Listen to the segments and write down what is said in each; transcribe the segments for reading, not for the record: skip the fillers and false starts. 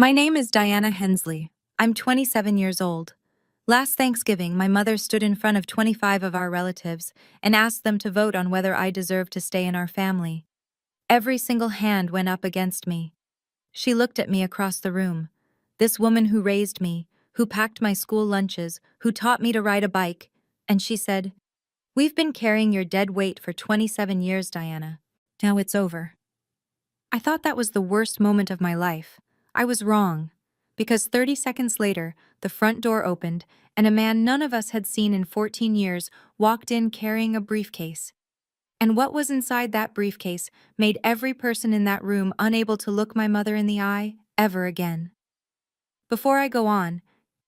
My name is Diana Hensley. I'm 27 years old. Last Thanksgiving, my mother stood in front of 25 of our relatives and asked them to vote on whether I deserved to stay in our family. Every single hand went up against me. She looked at me across the room. This woman who raised me, who packed my school lunches, who taught me to ride a bike, and she said, "We've been carrying your dead weight for 27 years, Diana. Now it's over." I thought that was the worst moment of my life. I was wrong. Because 30 seconds later, the front door opened, and a man none of us had seen in 14 years walked in carrying a briefcase. And what was inside that briefcase made every person in that room unable to look my mother in the eye ever again. Before I go on,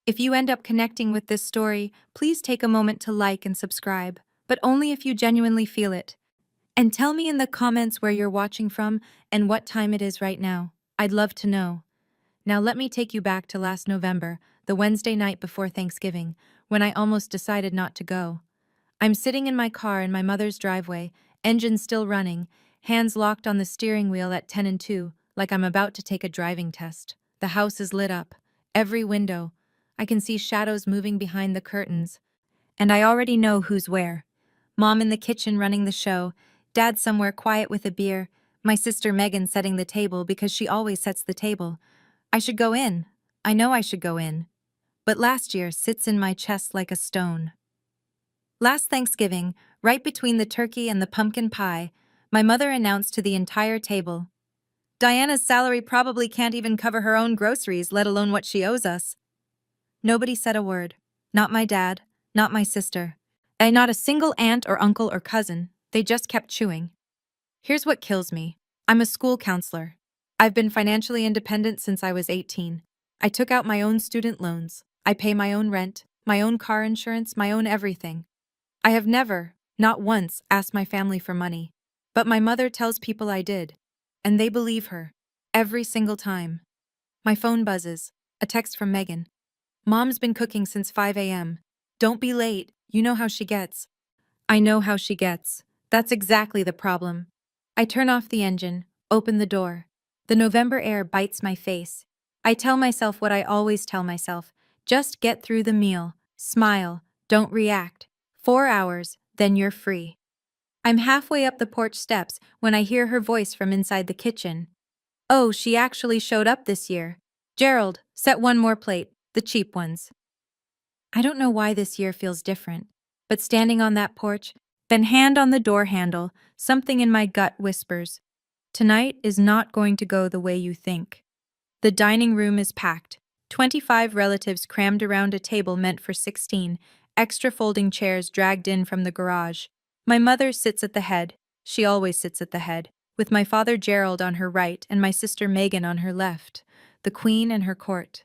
if you end up connecting with this story, please take a moment to like and subscribe, but only if you genuinely feel it. And tell me in the comments where you're watching from and what time it is right now. I'd love to know. Now let me take you back to last November, the Wednesday night before Thanksgiving, when I almost decided not to go. I'm sitting in my car in my mother's driveway, engine still running, hands locked on the steering wheel at 10 and 2, like I'm about to take a driving test. The house is lit up. Every window. I can see shadows moving behind the curtains. And I already know who's where. Mom in the kitchen running the show, Dad somewhere quiet with a beer, my sister Megan setting the table because she always sets the table. I should go in. I know I should go in. But last year sits in my chest like a stone. Last Thanksgiving, right between the turkey and the pumpkin pie, my mother announced to the entire table, "Diana's salary probably can't even cover her own groceries, let alone what she owes us." Nobody said a word. Not my dad, not my sister, and not a single aunt or uncle or cousin. They just kept chewing. Here's what kills me. I'm a school counselor. I've been financially independent since I was 18. I took out my own student loans. I pay my own rent, my own car insurance, my own everything. I have never, not once, asked my family for money. But my mother tells people I did. And they believe her. Every single time. My phone buzzes. A text from Megan. "Mom's been cooking since 5 a.m. Don't be late, you know how she gets." I know how she gets. That's exactly the problem. I turn off the engine, open the door. The November air bites my face. I tell myself what I always tell myself. Just get through the meal. Smile. Don't react. 4 hours, then you're free. I'm halfway up the porch steps when I hear her voice from inside the kitchen. "Oh, she actually showed up this year. Gerald, set one more plate, the cheap ones." I don't know why this year feels different, but standing on that porch, then hand on the door handle, something in my gut whispers, "Tonight is not going to go the way you think." The dining room is packed. 25 relatives crammed around a table meant for 16, extra folding chairs dragged in from the garage. My mother sits at the head. She always sits at the head, with my father Gerald on her right and my sister Megan on her left, the queen and her court.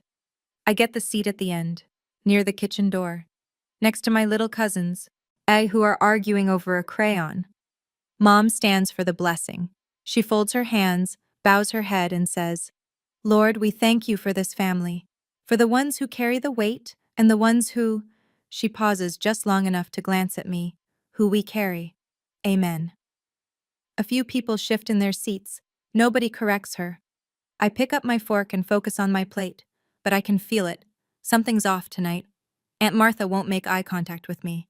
I get the seat at the end, near the kitchen door, next to my little cousins, who are arguing over a crayon. Mom stands for the blessing. She folds her hands, bows her head, and says, "Lord, we thank you for this family, for the ones who carry the weight and the ones who," she pauses just long enough to glance at me, "who we carry. Amen." A few people shift in their seats. Nobody corrects her. I pick up my fork and focus on my plate, but I can feel it. Something's off tonight. Aunt Martha won't make eye contact with me.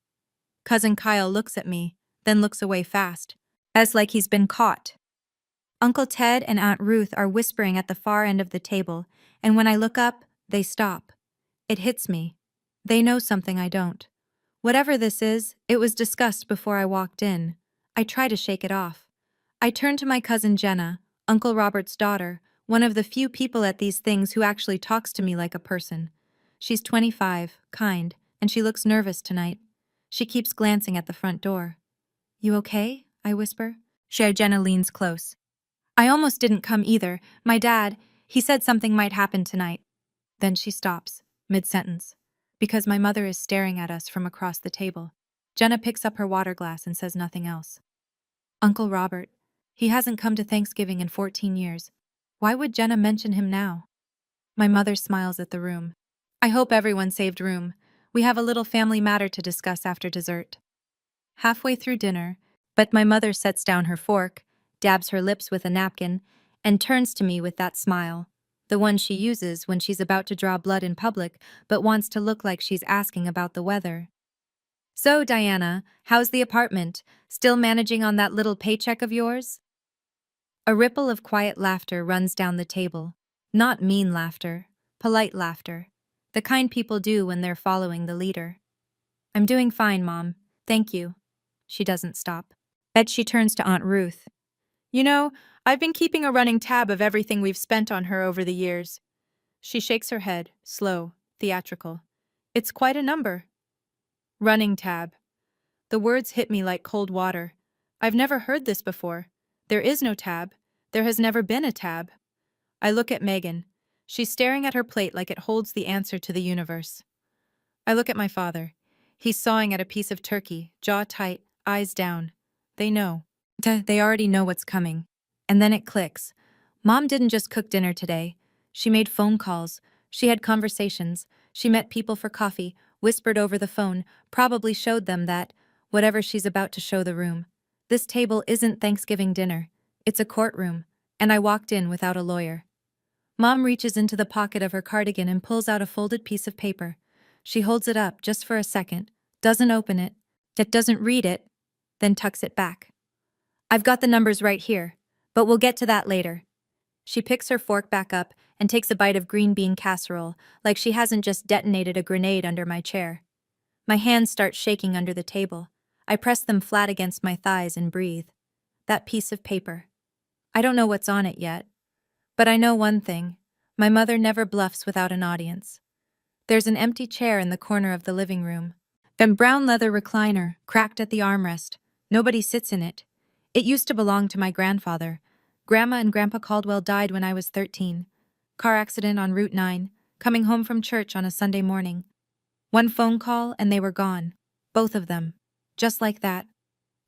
Cousin Kyle looks at me, then looks away fast, as like he's been caught. Uncle Ted and Aunt Ruth are whispering at the far end of the table, and when I look up, they stop. It hits me. They know something I don't. Whatever this is, it was discussed before I walked in. I try to shake it off. I turn to my cousin Jenna, Uncle Robert's daughter, one of the few people at these things who actually talks to me like a person. She's 25, kind, and she looks nervous tonight. She keeps glancing at the front door. "You okay?" I whisper. Jenna leans close. "I almost didn't come either. My dad, he said something might happen tonight." Then she stops, mid-sentence, because my mother is staring at us from across the table. Jenna picks up her water glass and says nothing else. "Uncle Robert, he hasn't come to Thanksgiving in 14 years. Why would Jenna mention him now?" My mother smiles at the room. "I hope everyone saved room. We have a little family matter to discuss after dessert." Halfway through dinner, but my mother sets down her fork, dabs her lips with a napkin, and turns to me with that smile. The one she uses when she's about to draw blood in public but wants to look like she's asking about the weather. So, Diana, how's the apartment? Still managing on that little paycheck of yours? A ripple of quiet laughter runs down the table. Not mean laughter, polite laughter. The kind people do when they're following the leader. I'm doing fine, Mom. Thank you. She doesn't stop. Ed, she turns to Aunt Ruth. You know, I've been keeping a running tab of everything we've spent on her over the years. She shakes her head, slow, theatrical. It's quite a number. Running tab. The words hit me like cold water. I've never heard this before. There is no tab. There has never been a tab. I look at Megan. She's staring at her plate like it holds the answer to the universe. I look at my father. He's sawing at a piece of turkey, jaw tight, eyes down. They know. They already know what's coming. And then it clicks. Mom didn't just cook dinner today. She made phone calls. She had conversations. She met people for coffee, whispered over the phone, probably showed them that, whatever she's about to show the room. This table isn't Thanksgiving dinner. It's a courtroom. And I walked in without a lawyer. Mom reaches into the pocket of her cardigan and pulls out a folded piece of paper. She holds it up just for a second, doesn't open it, doesn't read it, then tucks it back. I've got the numbers right here, but we'll get to that later. She picks her fork back up and takes a bite of green bean casserole, like she hasn't just detonated a grenade under my chair. My hands start shaking under the table. I press them flat against my thighs and breathe. That piece of paper. I don't know what's on it yet. But I know one thing. My mother never bluffs without an audience. There's an empty chair in the corner of the living room. A brown leather recliner, cracked at the armrest. Nobody sits in it. It used to belong to my grandfather. Grandma and Grandpa Caldwell died when I was 13. Car accident on Route 9, coming home from church on a Sunday morning. One phone call and they were gone. Both of them. Just like that.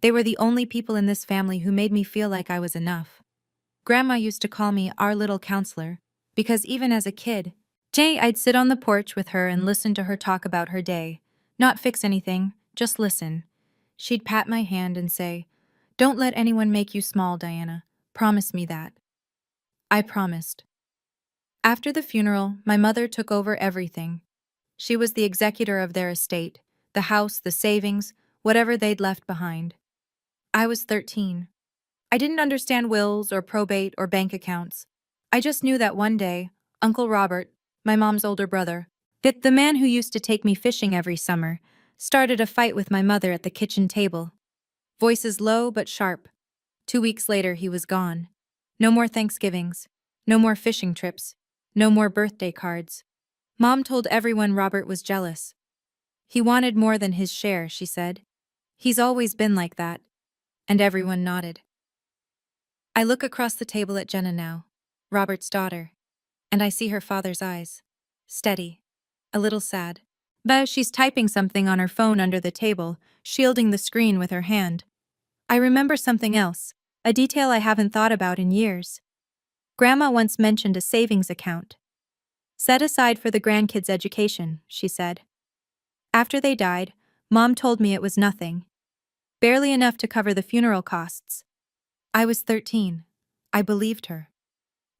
They were the only people in this family who made me feel like I was enough. Grandma used to call me our little counselor, because even as a kid, I'd sit on the porch with her and listen to her talk about her day. Not fix anything, just listen. She'd pat my hand and say, "Don't let anyone make you small, Diana. Promise me that." I promised. After the funeral, my mother took over everything. She was the executor of their estate, the house, the savings, whatever they'd left behind. I was 13. I didn't understand wills or probate or bank accounts. I just knew that one day, Uncle Robert, my mom's older brother, the man who used to take me fishing every summer, started a fight with my mother at the kitchen table. Voices low but sharp. 2 weeks later, he was gone. No more Thanksgivings. No more fishing trips. No more birthday cards. Mom told everyone Robert was jealous. He wanted more than his share, she said. He's always been like that. And everyone nodded. I look across the table at Jenna now, Robert's daughter, and I see her father's eyes. Steady. A little sad. But she's typing something on her phone under the table, shielding the screen with her hand. I remember something else, a detail I haven't thought about in years. Grandma once mentioned a savings account. Set aside for the grandkids' education, she said. After they died, Mom told me it was nothing. Barely enough to cover the funeral costs. I was 13. I believed her.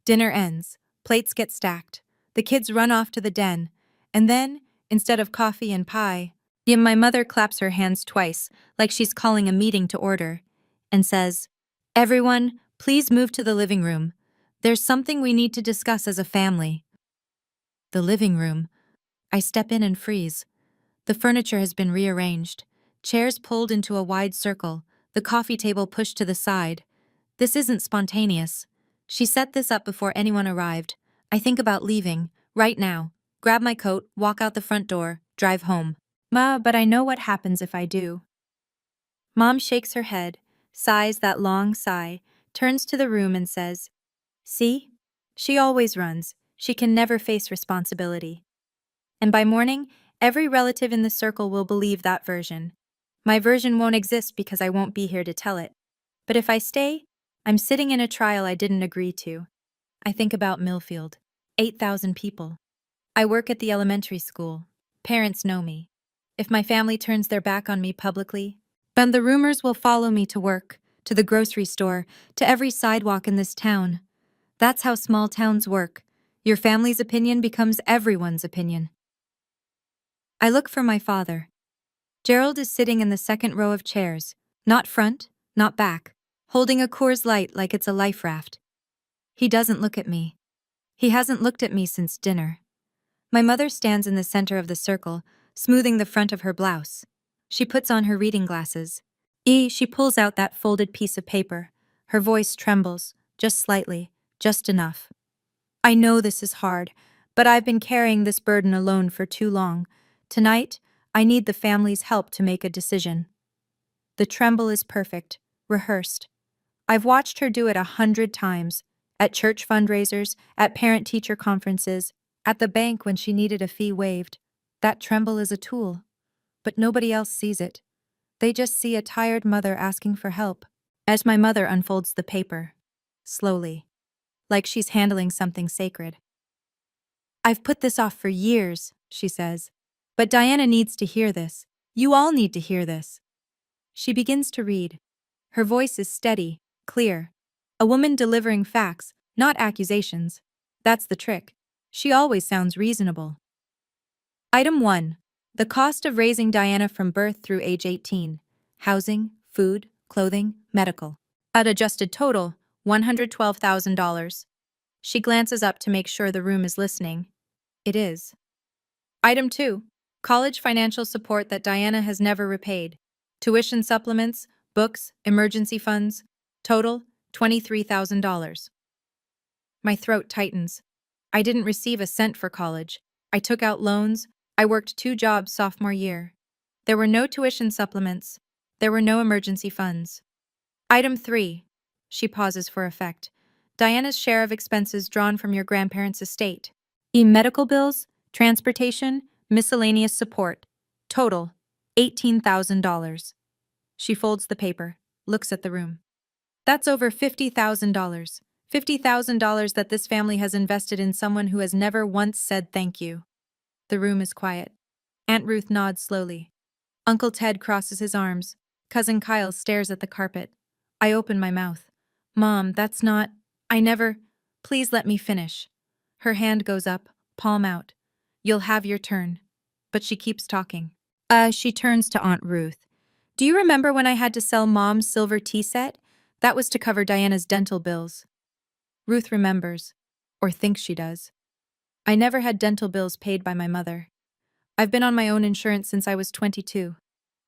Dinner ends, plates get stacked, the kids run off to the den, and then, instead of coffee and pie, my mother claps her hands twice, like she's calling a meeting to order, and says, "Everyone, please move to the living room. There's something we need to discuss as a family." The living room. I step in and freeze. The furniture has been rearranged, chairs pulled into a wide circle, the coffee table pushed to the side. This isn't spontaneous. She set this up before anyone arrived. I think about leaving, right now, grab my coat, walk out the front door, drive home. But I know what happens if I do. Mom shakes her head, sighs that long sigh, turns to the room and says, "See? She always runs. She can never face responsibility." And by morning, every relative in the circle will believe that version. My version won't exist because I won't be here to tell it. But if I stay, I'm sitting in a trial I didn't agree to. I think about Millfield. 8,000 people. I work at the elementary school. Parents know me. If my family turns their back on me publicly, then the rumors will follow me to work, to the grocery store, to every sidewalk in this town. That's how small towns work. Your family's opinion becomes everyone's opinion. I look for my father. Gerald is sitting in the second row of chairs, not front, not back, holding a Coors Light like it's a life raft. He doesn't look at me. He hasn't looked at me since dinner. My mother stands in the center of the circle, smoothing the front of her blouse. She puts on her reading glasses. She pulls out that folded piece of paper. Her voice trembles, just slightly, just enough. I know this is hard, but I've been carrying this burden alone for too long. Tonight, I need the family's help to make a decision. The tremble is perfect, rehearsed. I've watched her do it 100 times, at church fundraisers, at parent-teacher conferences, at the bank when she needed a fee waived. That tremble is a tool, but nobody else sees it. They just see a tired mother asking for help. As my mother unfolds the paper, slowly, like she's handling something sacred. I've put this off for years, she says. But Diana needs to hear this. You all need to hear this. She begins to read. Her voice is steady, clear. A woman delivering facts, not accusations. That's the trick. She always sounds reasonable. Item 1. The cost of raising Diana from birth through age 18. Housing, food, clothing, medical. At adjusted total, $112,000. She glances up to make sure the room is listening. It is. Item 2. College financial support that Diana has never repaid. Tuition supplements, books, emergency funds. Total, $23,000. My throat tightens. I didn't receive a cent for college. I took out loans. I worked 2 jobs sophomore year. There were no tuition supplements. There were no emergency funds. Item 3. She pauses for effect. Diana's share of expenses drawn from your grandparents' estate. Medical bills, transportation, miscellaneous support. Total, $18,000. She folds the paper, looks at the room. That's over $50,000. $50,000 that this family has invested in someone who has never once said thank you. The room is quiet. Aunt Ruth nods slowly. Uncle Ted crosses his arms. Cousin Kyle stares at the carpet. I open my mouth. Mom, that's not... I never... Please let me finish. Her hand goes up, palm out. You'll have your turn. But she keeps talking. She turns to Aunt Ruth. Do you remember when I had to sell Mom's silver tea set? That was to cover Diana's dental bills. Ruth remembers, or thinks she does. I never had dental bills paid by my mother. I've been on my own insurance since I was 22.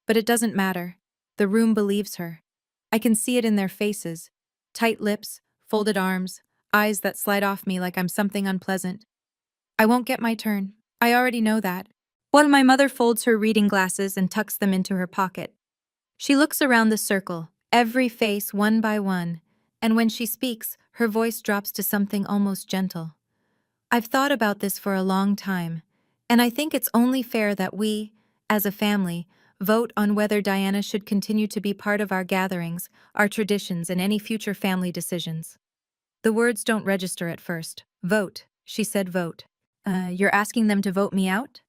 But it doesn't matter. The room believes her. I can see it in their faces. Tight lips, folded arms, eyes that slide off me like I'm something unpleasant. I won't get my turn. I already know that. While my mother folds her reading glasses and tucks them into her pocket. She looks around the circle, every face one by one, and when she speaks, her voice drops to something almost gentle. I've thought about this for a long time, and I think it's only fair that we, as a family, vote on whether Diana should continue to be part of our gatherings, our traditions, and any future family decisions. The words don't register at first. Vote, she said vote. You're asking them to vote me out?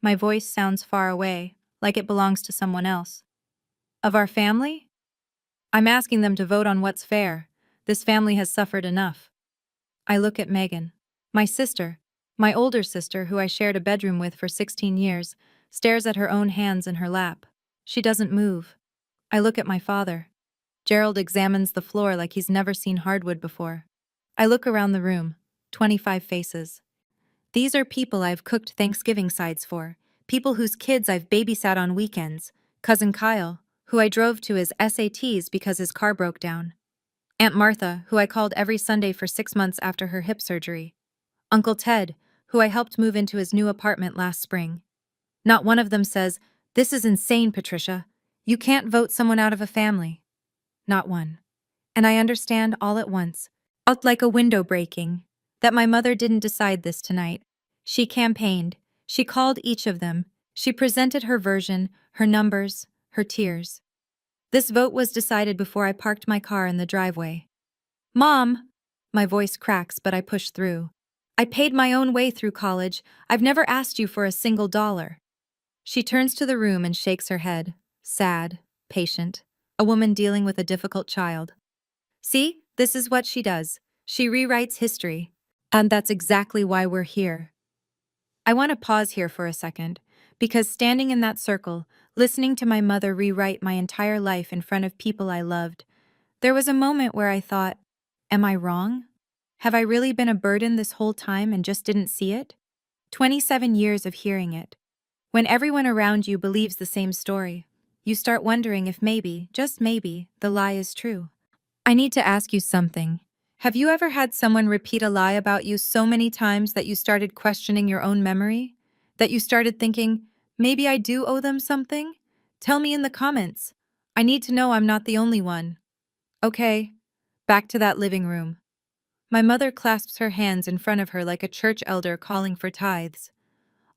My voice sounds far away, like it belongs to someone else. Of our family? I'm asking them to vote on what's fair. This family has suffered enough. I look at Megan. My sister, my older sister who I shared a bedroom with for 16 years, stares at her own hands in her lap. She doesn't move. I look at my father. Gerald examines the floor like he's never seen hardwood before. I look around the room. 25 faces. These are people I've cooked Thanksgiving sides for, people whose kids I've babysat on weekends. Cousin Kyle, who I drove to his SATs because his car broke down. Aunt Martha, who I called every Sunday for 6 months after her hip surgery. Uncle Ted, who I helped move into his new apartment last spring. Not one of them says, "This is insane, Patricia. You can't vote someone out of a family." Not one. And I understand all at once, felt like a window breaking, that my mother didn't decide this tonight. She campaigned. She called each of them. She presented her version, her numbers, her tears. This vote was decided before I parked my car in the driveway. Mom! My voice cracks, but I push through. I paid my own way through college. I've never asked you for a single dollar. She turns to the room and shakes her head. Sad, patient. A woman dealing with a difficult child. See, this is what she does. She rewrites history. And that's exactly why we're here. I want to pause here for a second, because standing in that circle, listening to my mother rewrite my entire life in front of people I loved, there was a moment where I thought, am I wrong? Have I really been a burden this whole time and just didn't see it? 27 years of hearing it. When everyone around you believes the same story, you start wondering if maybe, just maybe, the lie is true. I need to ask you something. Have you ever had someone repeat a lie about you so many times that you started questioning your own memory? That you started thinking, maybe I do owe them something? Tell me in the comments. I need to know I'm not the only one. Okay, back to that living room. My mother clasps her hands in front of her like a church elder calling for tithes.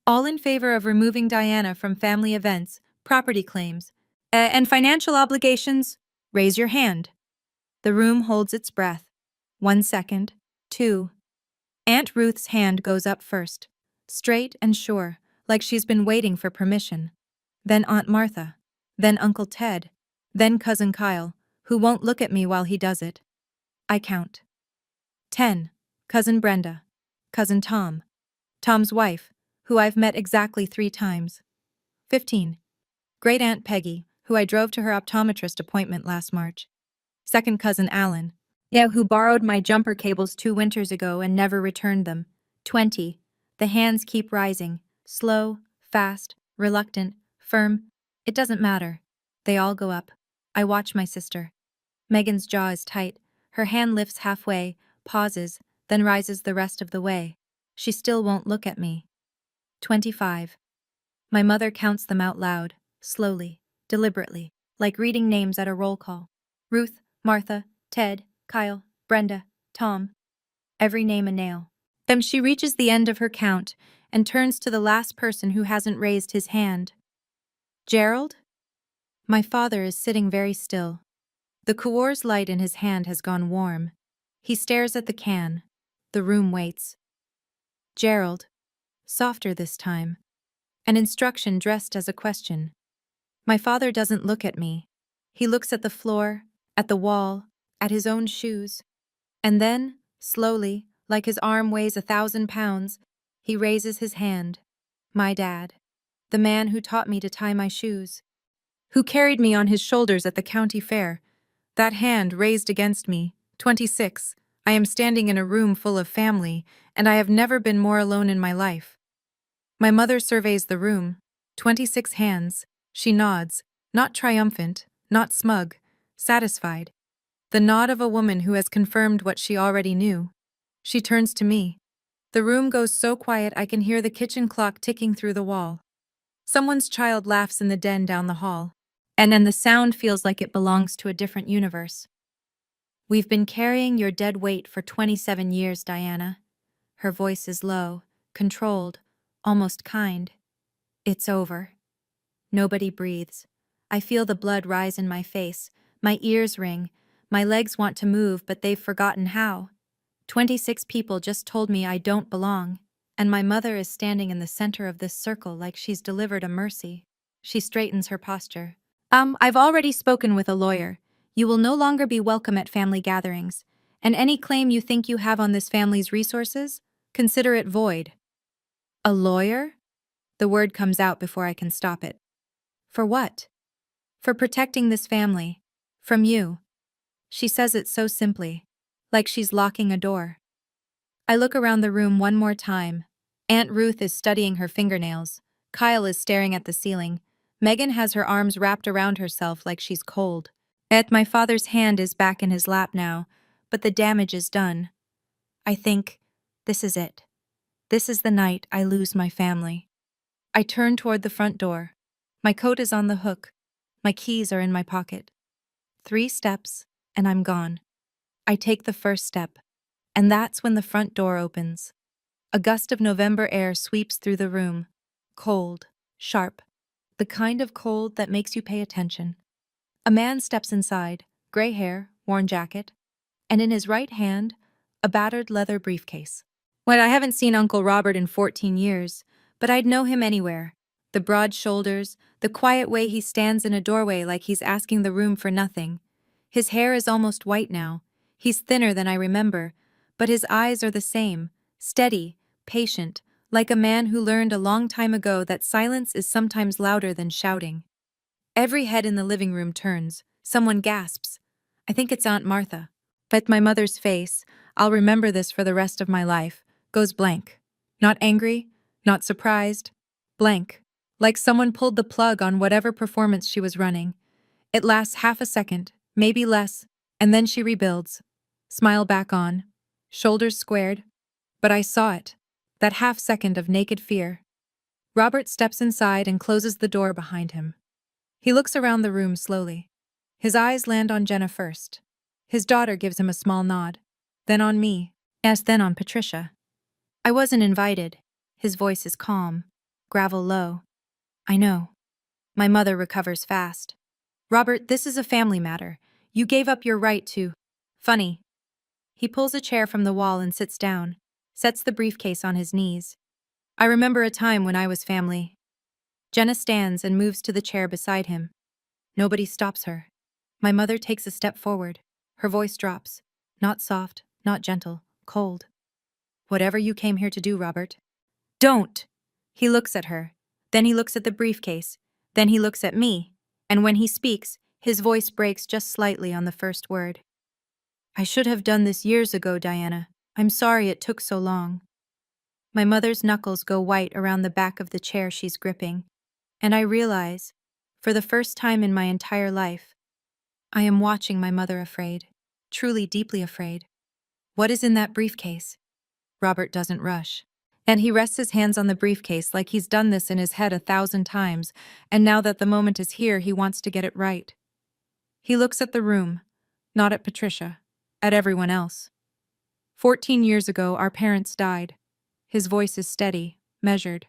All in favor of removing Diana from family events, property claims, and financial obligations? Raise your hand. The room holds its breath. 1 second. 2. Aunt Ruth's hand goes up first, straight and sure, like she's been waiting for permission. Then Aunt Martha. Then Uncle Ted. Then Cousin Kyle, who won't look at me while he does it. I count. 10. Cousin Brenda. Cousin Tom. Tom's wife, who I've met exactly 3 times. 15. Great Aunt Peggy, who I drove to her optometrist appointment last March. Second cousin Alan. Yeah, who borrowed my jumper cables 2 winters ago and never returned them. 20. The hands keep rising. Slow, fast, reluctant, firm. It doesn't matter. They all go up. I watch my sister. Megan's jaw is tight. Her hand lifts halfway, pauses, then rises the rest of the way. She still won't look at me. 25. My mother counts them out loud, slowly, deliberately, like reading names at a roll call. Ruth, Martha, Ted, Kyle, Brenda, Tom. Every name a nail. Then she reaches the end of her count and turns to the last person who hasn't raised his hand. Gerald? My father is sitting very still. The Coors light in his hand has gone warm. He stares at the can. The room waits. Gerald. Softer this time. An instruction dressed as a question. My father doesn't look at me. He looks at the floor, at the wall, at his own shoes. And then, slowly, like his arm weighs 1,000 pounds, he raises his hand. My dad. The man who taught me to tie my shoes. Who carried me on his shoulders at the county fair. That hand raised against me. 26. I am standing in a room full of family, and I have never been more alone in my life. My mother surveys the room. 26 hands. She nods, not triumphant, not smug, satisfied. The nod of a woman who has confirmed what she already knew. She turns to me. The room goes so quiet I can hear the kitchen clock ticking through the wall. Someone's child laughs in the den down the hall. And then the sound feels like it belongs to a different universe. We've been carrying your dead weight for 27 years, Diana. Her voice is low, controlled, almost kind. It's over. Nobody breathes. I feel the blood rise in my face. My ears ring. My legs want to move, but they've forgotten how. 26 people just told me I don't belong, and my mother is standing in the center of this circle like she's delivered a mercy. She straightens her posture. I've already spoken with a lawyer. You will no longer be welcome at family gatherings, and any claim you think you have on this family's resources, consider it void. A lawyer? The word comes out before I can stop it. For what? For protecting this family. From you. She says it so simply, like she's locking a door. I look around the room one more time. Aunt Ruth is studying her fingernails. Kyle is staring at the ceiling. Megan has her arms wrapped around herself like she's cold. My father's hand is back in his lap now, but the damage is done. I think, this is it. This is the night I lose my family. I turn toward the front door. My coat is on the hook. My keys are in my pocket. 3 steps, and I'm gone. I take the first step, and that's when the front door opens. A gust of November air sweeps through the room. Cold, sharp, the kind of cold that makes you pay attention. A man steps inside, gray hair, worn jacket, and in his right hand, a battered leather briefcase. Well, I haven't seen Uncle Robert in 14 years, but I'd know him anywhere. The broad shoulders, the quiet way he stands in a doorway like he's asking the room for nothing. His hair is almost white now. He's thinner than I remember, but his eyes are the same, steady, patient, like a man who learned a long time ago that silence is sometimes louder than shouting. Every head in the living room turns. Someone gasps. I think it's Aunt Martha. But my mother's face, I'll remember this for the rest of my life, goes blank. Not angry, not surprised. Blank. Like someone pulled the plug on whatever performance she was running. It lasts half a second, maybe less, and then she rebuilds. Smile back on. Shoulders squared. But I saw it. That half second of naked fear. Robert steps inside and closes the door behind him. He looks around the room slowly. His eyes land on Jenna first. His daughter gives him a small nod. Then on me. Yes, then on Patricia. I wasn't invited. His voice is calm. Gravel low. I know. My mother recovers fast. Robert, this is a family matter. You gave up your right to... Funny. He pulls a chair from the wall and sits down, sets the briefcase on his knees. I remember a time when I was family. Jenna stands and moves to the chair beside him. Nobody stops her. My mother takes a step forward. Her voice drops. Not soft, not gentle, cold. Whatever you came here to do, Robert. Don't! He looks at her. Then he looks at the briefcase. Then he looks at me. And when he speaks, his voice breaks just slightly on the first word. I should have done this years ago, Diana. I'm sorry it took so long. My mother's knuckles go white around the back of the chair she's gripping. And I realize, for the first time in my entire life, I am watching my mother afraid. Truly deeply afraid. What is in that briefcase? Robert doesn't rush. And he rests his hands on the briefcase like he's done this in his head 1,000 times, and now that the moment is here, he wants to get it right. He looks at the room, not at Patricia, at everyone else. 14 years ago, our parents died. His voice is steady, measured.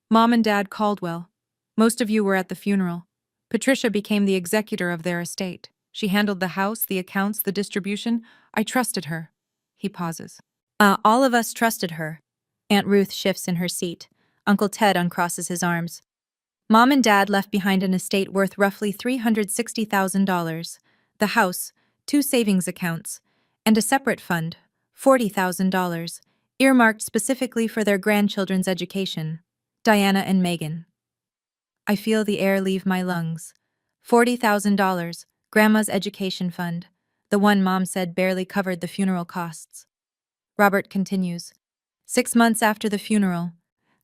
Mom and Dad Caldwell. Most of you were at the funeral. Patricia became the executor of their estate. She handled the house, the accounts, the distribution. I trusted her. He pauses. All of us trusted her. Aunt Ruth shifts in her seat. Uncle Ted uncrosses his arms. Mom and Dad left behind an estate worth roughly $360,000. The house, 2 savings accounts, and a separate fund, $40,000, earmarked specifically for their grandchildren's education. Diana and Megan. I feel the air leave my lungs. $40,000, Grandma's education fund, the one Mom said barely covered the funeral costs. Robert continues. 6 months after the funeral,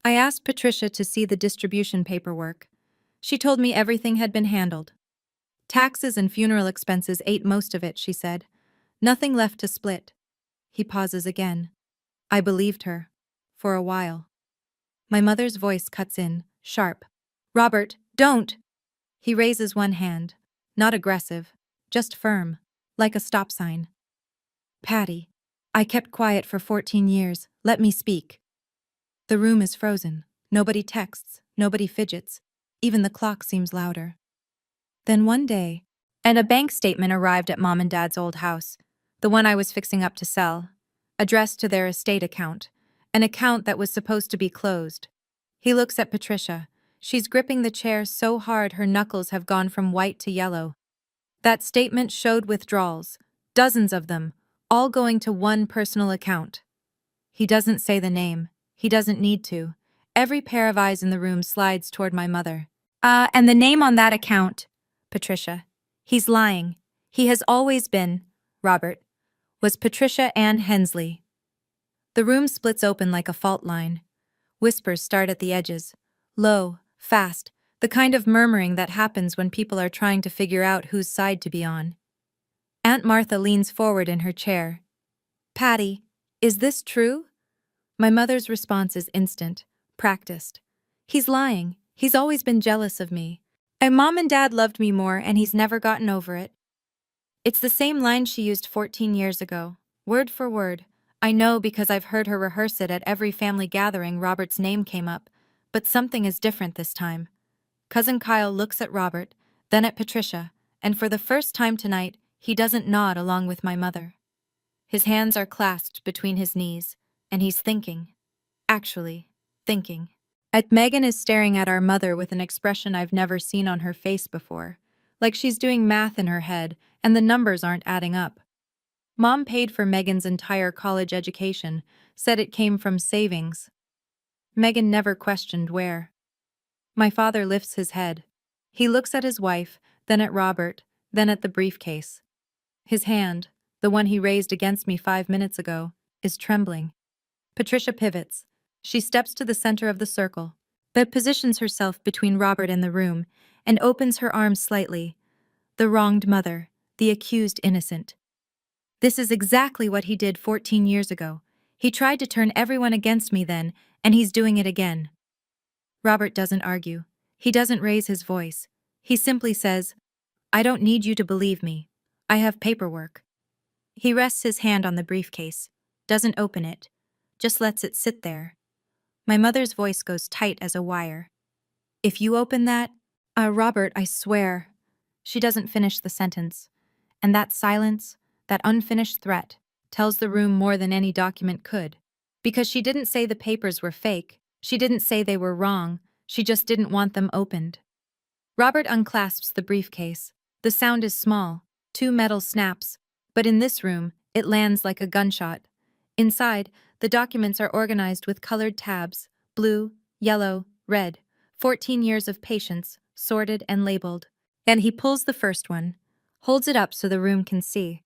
I asked Patricia to see the distribution paperwork. She told me everything had been handled. Taxes and funeral expenses ate most of it, she said. Nothing left to split. He pauses again. I believed her. For a while. My mother's voice cuts in, sharp. Robert, don't! He raises one hand. Not aggressive, just firm, like a stop sign. Patty, I kept quiet for 14 years. Let me speak. The room is frozen. Nobody texts, nobody fidgets. Even the clock seems louder. Then one day, and a bank statement arrived at Mom and Dad's old house, the one I was fixing up to sell, addressed to their estate account, an account that was supposed to be closed. He looks at Patricia. She's gripping the chair so hard her knuckles have gone from white to yellow. That statement showed withdrawals, dozens of them, all going to one personal account. He doesn't say the name. He doesn't need to. Every pair of eyes in the room slides toward my mother. And the name on that account, Patricia. He's lying. He has always been, Robert, was Patricia Ann Hensley. The room splits open like a fault line. Whispers start at the edges. Low, fast, the kind of murmuring that happens when people are trying to figure out whose side to be on. Aunt Martha leans forward in her chair. Patty, is this true? My mother's response is instant, practiced. He's lying. He's always been jealous of me. And Mom and Dad loved me more, and he's never gotten over it. It's the same line she used 14 years ago, word for word. I know because I've heard her rehearse it at every family gathering Robert's name came up, but something is different this time. Cousin Kyle looks at Robert, then at Patricia, and for the first time tonight, he doesn't nod along with my mother. His hands are clasped between his knees, and he's thinking. Actually, thinking. Megan is staring at our mother with an expression I've never seen on her face before, like she's doing math in her head, and the numbers aren't adding up. Mom paid for Megan's entire college education, said it came from savings. Megan never questioned where. My father lifts his head. He looks at his wife, then at Robert, then at the briefcase. His hand, the one he raised against me 5 minutes ago, is trembling. Patricia pivots. She steps to the center of the circle, but positions herself between Robert and the room, and opens her arms slightly. The wronged mother, the accused innocent. This is exactly what he did 14 years ago. He tried to turn everyone against me then, and he's doing it again. Robert doesn't argue. He doesn't raise his voice. He simply says, "I don't need you to believe me. I have paperwork." He rests his hand on the briefcase, doesn't open it, just lets it sit there. My mother's voice goes tight as a wire. "If you open that, Robert, I swear." She doesn't finish the sentence. And that silence, that unfinished threat, tells the room more than any document could. Because she didn't say the papers were fake, she didn't say they were wrong, she just didn't want them opened. Robert unclasps the briefcase. The sound is small, 2 metal snaps, but in this room, it lands like a gunshot. Inside, the documents are organized with colored tabs, blue, yellow, red, 14 years of patience, sorted and labeled. And he pulls the first one, holds it up so the room can see.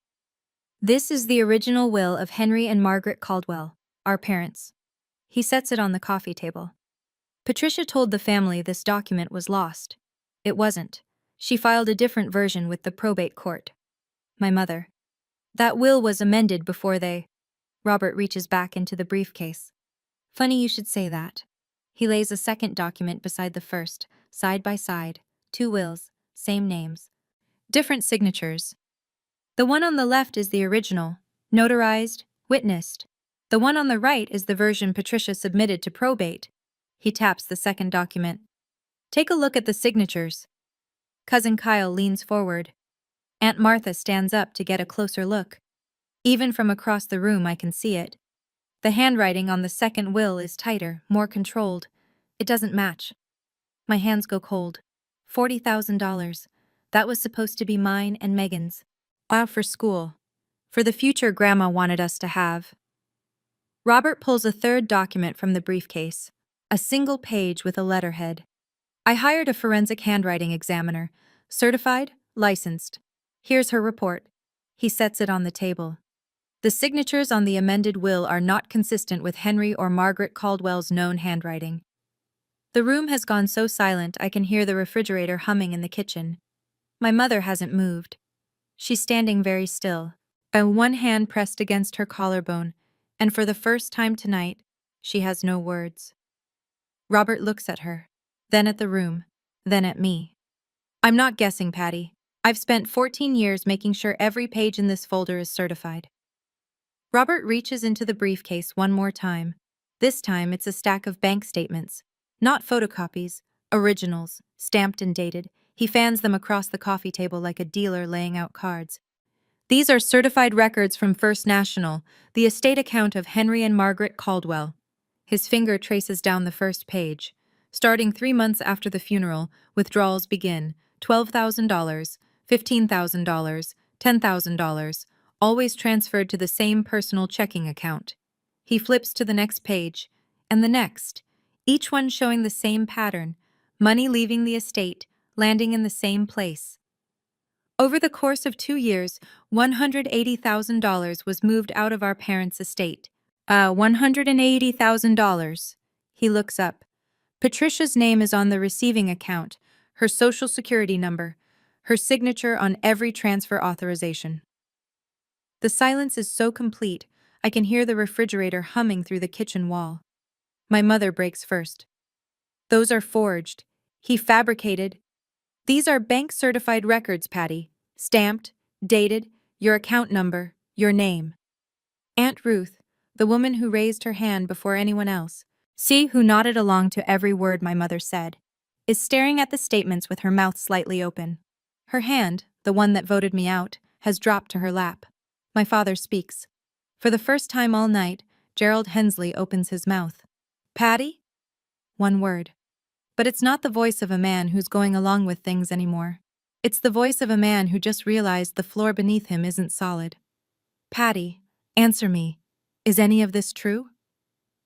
This is the original will of Henry and Margaret Caldwell, our parents. He sets it on the coffee table. Patricia told the family this document was lost. It wasn't. She filed a different version with the probate court. My mother. That will was amended before they... Robert reaches back into the briefcase. Funny you should say that. He lays a second document beside the first, side by side, 2 wills, same names. Different signatures. The one on the left is the original, notarized, witnessed. The one on the right is the version Patricia submitted to probate. He taps the second document. Take a look at the signatures. Cousin Kyle leans forward. Aunt Martha stands up to get a closer look. Even from across the room I can see it. The handwriting on the second will is tighter, more controlled. It doesn't match. My hands go cold. $40,000. That was supposed to be mine and Megan's. Wow, for school. For the future Grandma wanted us to have. Robert pulls a third document from the briefcase. A single page with a letterhead. I hired a forensic handwriting examiner. Certified, licensed. Here's her report. He sets it on the table. The signatures on the amended will are not consistent with Henry or Margaret Caldwell's known handwriting. The room has gone so silent I can hear the refrigerator humming in the kitchen. My mother hasn't moved. She's standing very still, one hand pressed against her collarbone, and for the first time tonight, she has no words. Robert looks at her, then at the room, then at me. I'm not guessing, Patty. I've spent 14 years making sure every page in this folder is certified. Robert reaches into the briefcase one more time. This time it's a stack of bank statements. Not photocopies, originals, stamped and dated. He fans them across the coffee table like a dealer laying out cards. These are certified records from First National, the estate account of Henry and Margaret Caldwell. His finger traces down the first page. Starting 3 months after the funeral, withdrawals begin. $12,000, $15,000, $10,000, always transferred to the same personal checking account. He flips to the next page, and the next, each one showing the same pattern, money leaving the estate, landing in the same place. Over the course of 2 years, $180,000 was moved out of our parents' estate. $180,000. He looks up. Patricia's name is on the receiving account, her social security number, her signature on every transfer authorization. The silence is so complete, I can hear the refrigerator humming through the kitchen wall. My mother breaks first. Those are forged. He fabricated. These are bank-certified records, Patty. Stamped, dated, your account number, your name. Aunt Ruth, the woman who raised her hand before anyone else, who nodded along to every word my mother said, is staring at the statements with her mouth slightly open. Her hand, the one that voted me out, has dropped to her lap. My father speaks. For the first time all night, Gerald Hensley opens his mouth. Patty? One word. But it's not the voice of a man who's going along with things anymore. It's the voice of a man who just realized the floor beneath him isn't solid. Patty, answer me. Is any of this true?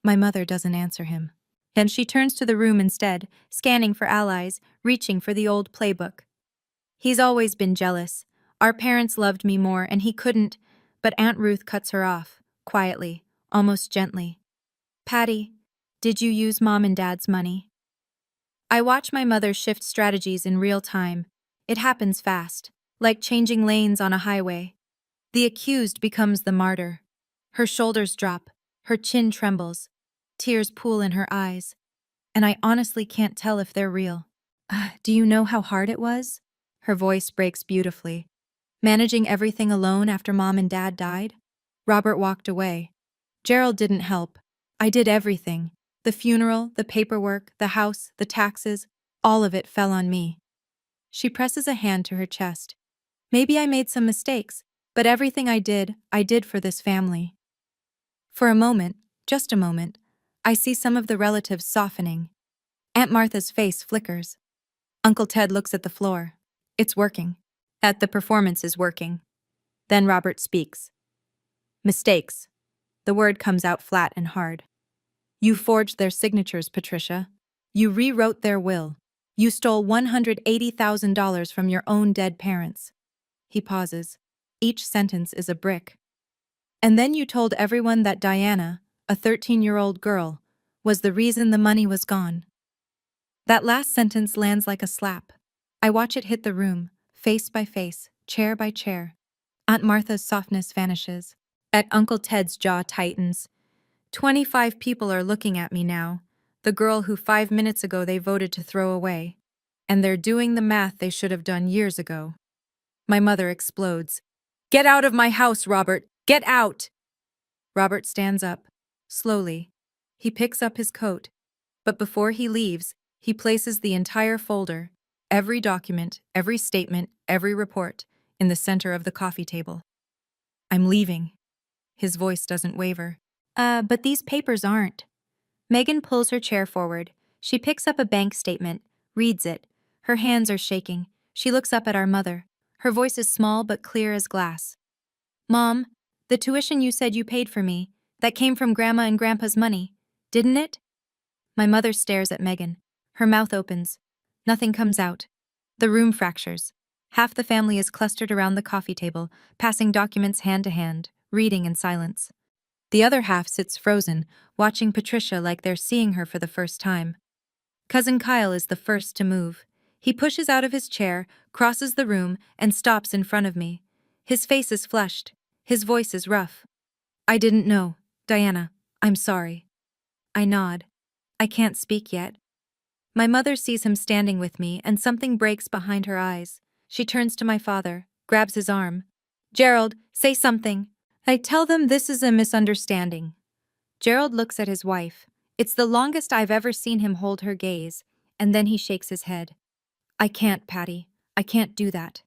My mother doesn't answer him. And she turns to the room instead, scanning for allies, reaching for the old playbook. He's always been jealous. Our parents loved me more and he couldn't, but Aunt Ruth cuts her off, quietly, almost gently. Patty, did you use Mom and Dad's money? I watch my mother shift strategies in real time. It happens fast, like changing lanes on a highway. The accused becomes the martyr. Her shoulders drop, her chin trembles, tears pool in her eyes, and I honestly can't tell if they're real. Do you know how hard it was? Her voice breaks beautifully. Managing everything alone after Mom and Dad died? Robert walked away. Gerald didn't help. I did everything. The funeral, the paperwork, the house, the taxes, all of it fell on me. She presses a hand to her chest. Maybe I made some mistakes, but everything I did for this family. For a moment, just a moment, I see some of the relatives softening. Aunt Martha's face flickers. Uncle Ted looks at the floor. It's working. The performance is working. Then Robert speaks. Mistakes. The word comes out flat and hard. You forged their signatures, Patricia. You rewrote their will. You stole $180,000 from your own dead parents. He pauses. Each sentence is a brick. And then you told everyone that Diana, a 13-year-old girl, was the reason the money was gone. That last sentence lands like a slap. I watch it hit the room, face by face, chair by chair. Aunt Martha's softness vanishes. Uncle Ted's jaw tightens. 25 people are looking at me now, the girl who 5 minutes ago they voted to throw away. And they're doing the math they should have done years ago. My mother explodes. Get out of my house, Robert! Get out! Robert stands up, slowly. He picks up his coat, but before he leaves, he places the entire folder, every document, every statement, every report, in the center of the coffee table. I'm leaving. His voice doesn't waver. But these papers aren't. Megan pulls her chair forward. She picks up a bank statement, reads it. Her hands are shaking. She looks up at our mother. Her voice is small but clear as glass. Mom, the tuition you said you paid for me, that came from Grandma and Grandpa's money, didn't it? My mother stares at Megan. Her mouth opens. Nothing comes out. The room fractures. Half the family is clustered around the coffee table, passing documents hand to hand, reading in silence. The other half sits frozen, watching Patricia like they're seeing her for the first time. Cousin Kyle is the first to move. He pushes out of his chair, crosses the room, and stops in front of me. His face is flushed. His voice is rough. I didn't know. Diana, I'm sorry. I nod. I can't speak yet. My mother sees him standing with me, and something breaks behind her eyes. She turns to my father, grabs his arm. Gerald, say something. I tell them this is a misunderstanding. Gerald looks at his wife. It's the longest I've ever seen him hold her gaze, and then he shakes his head. I can't, Patty. I can't do that.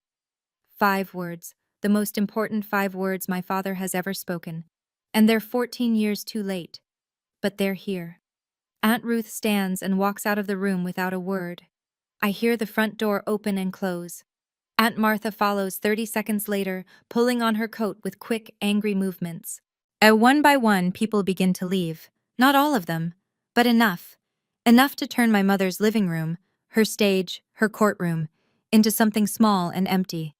5 words, the most important 5 words my father has ever spoken. And they're 14 years too late. But they're here. Aunt Ruth stands and walks out of the room without a word. I hear the front door open and close. Aunt Martha follows 30 seconds later, pulling on her coat with quick, angry movements. One by one, people begin to leave. Not all of them, but enough. Enough to turn my mother's living room, her stage, her courtroom, into something small and empty.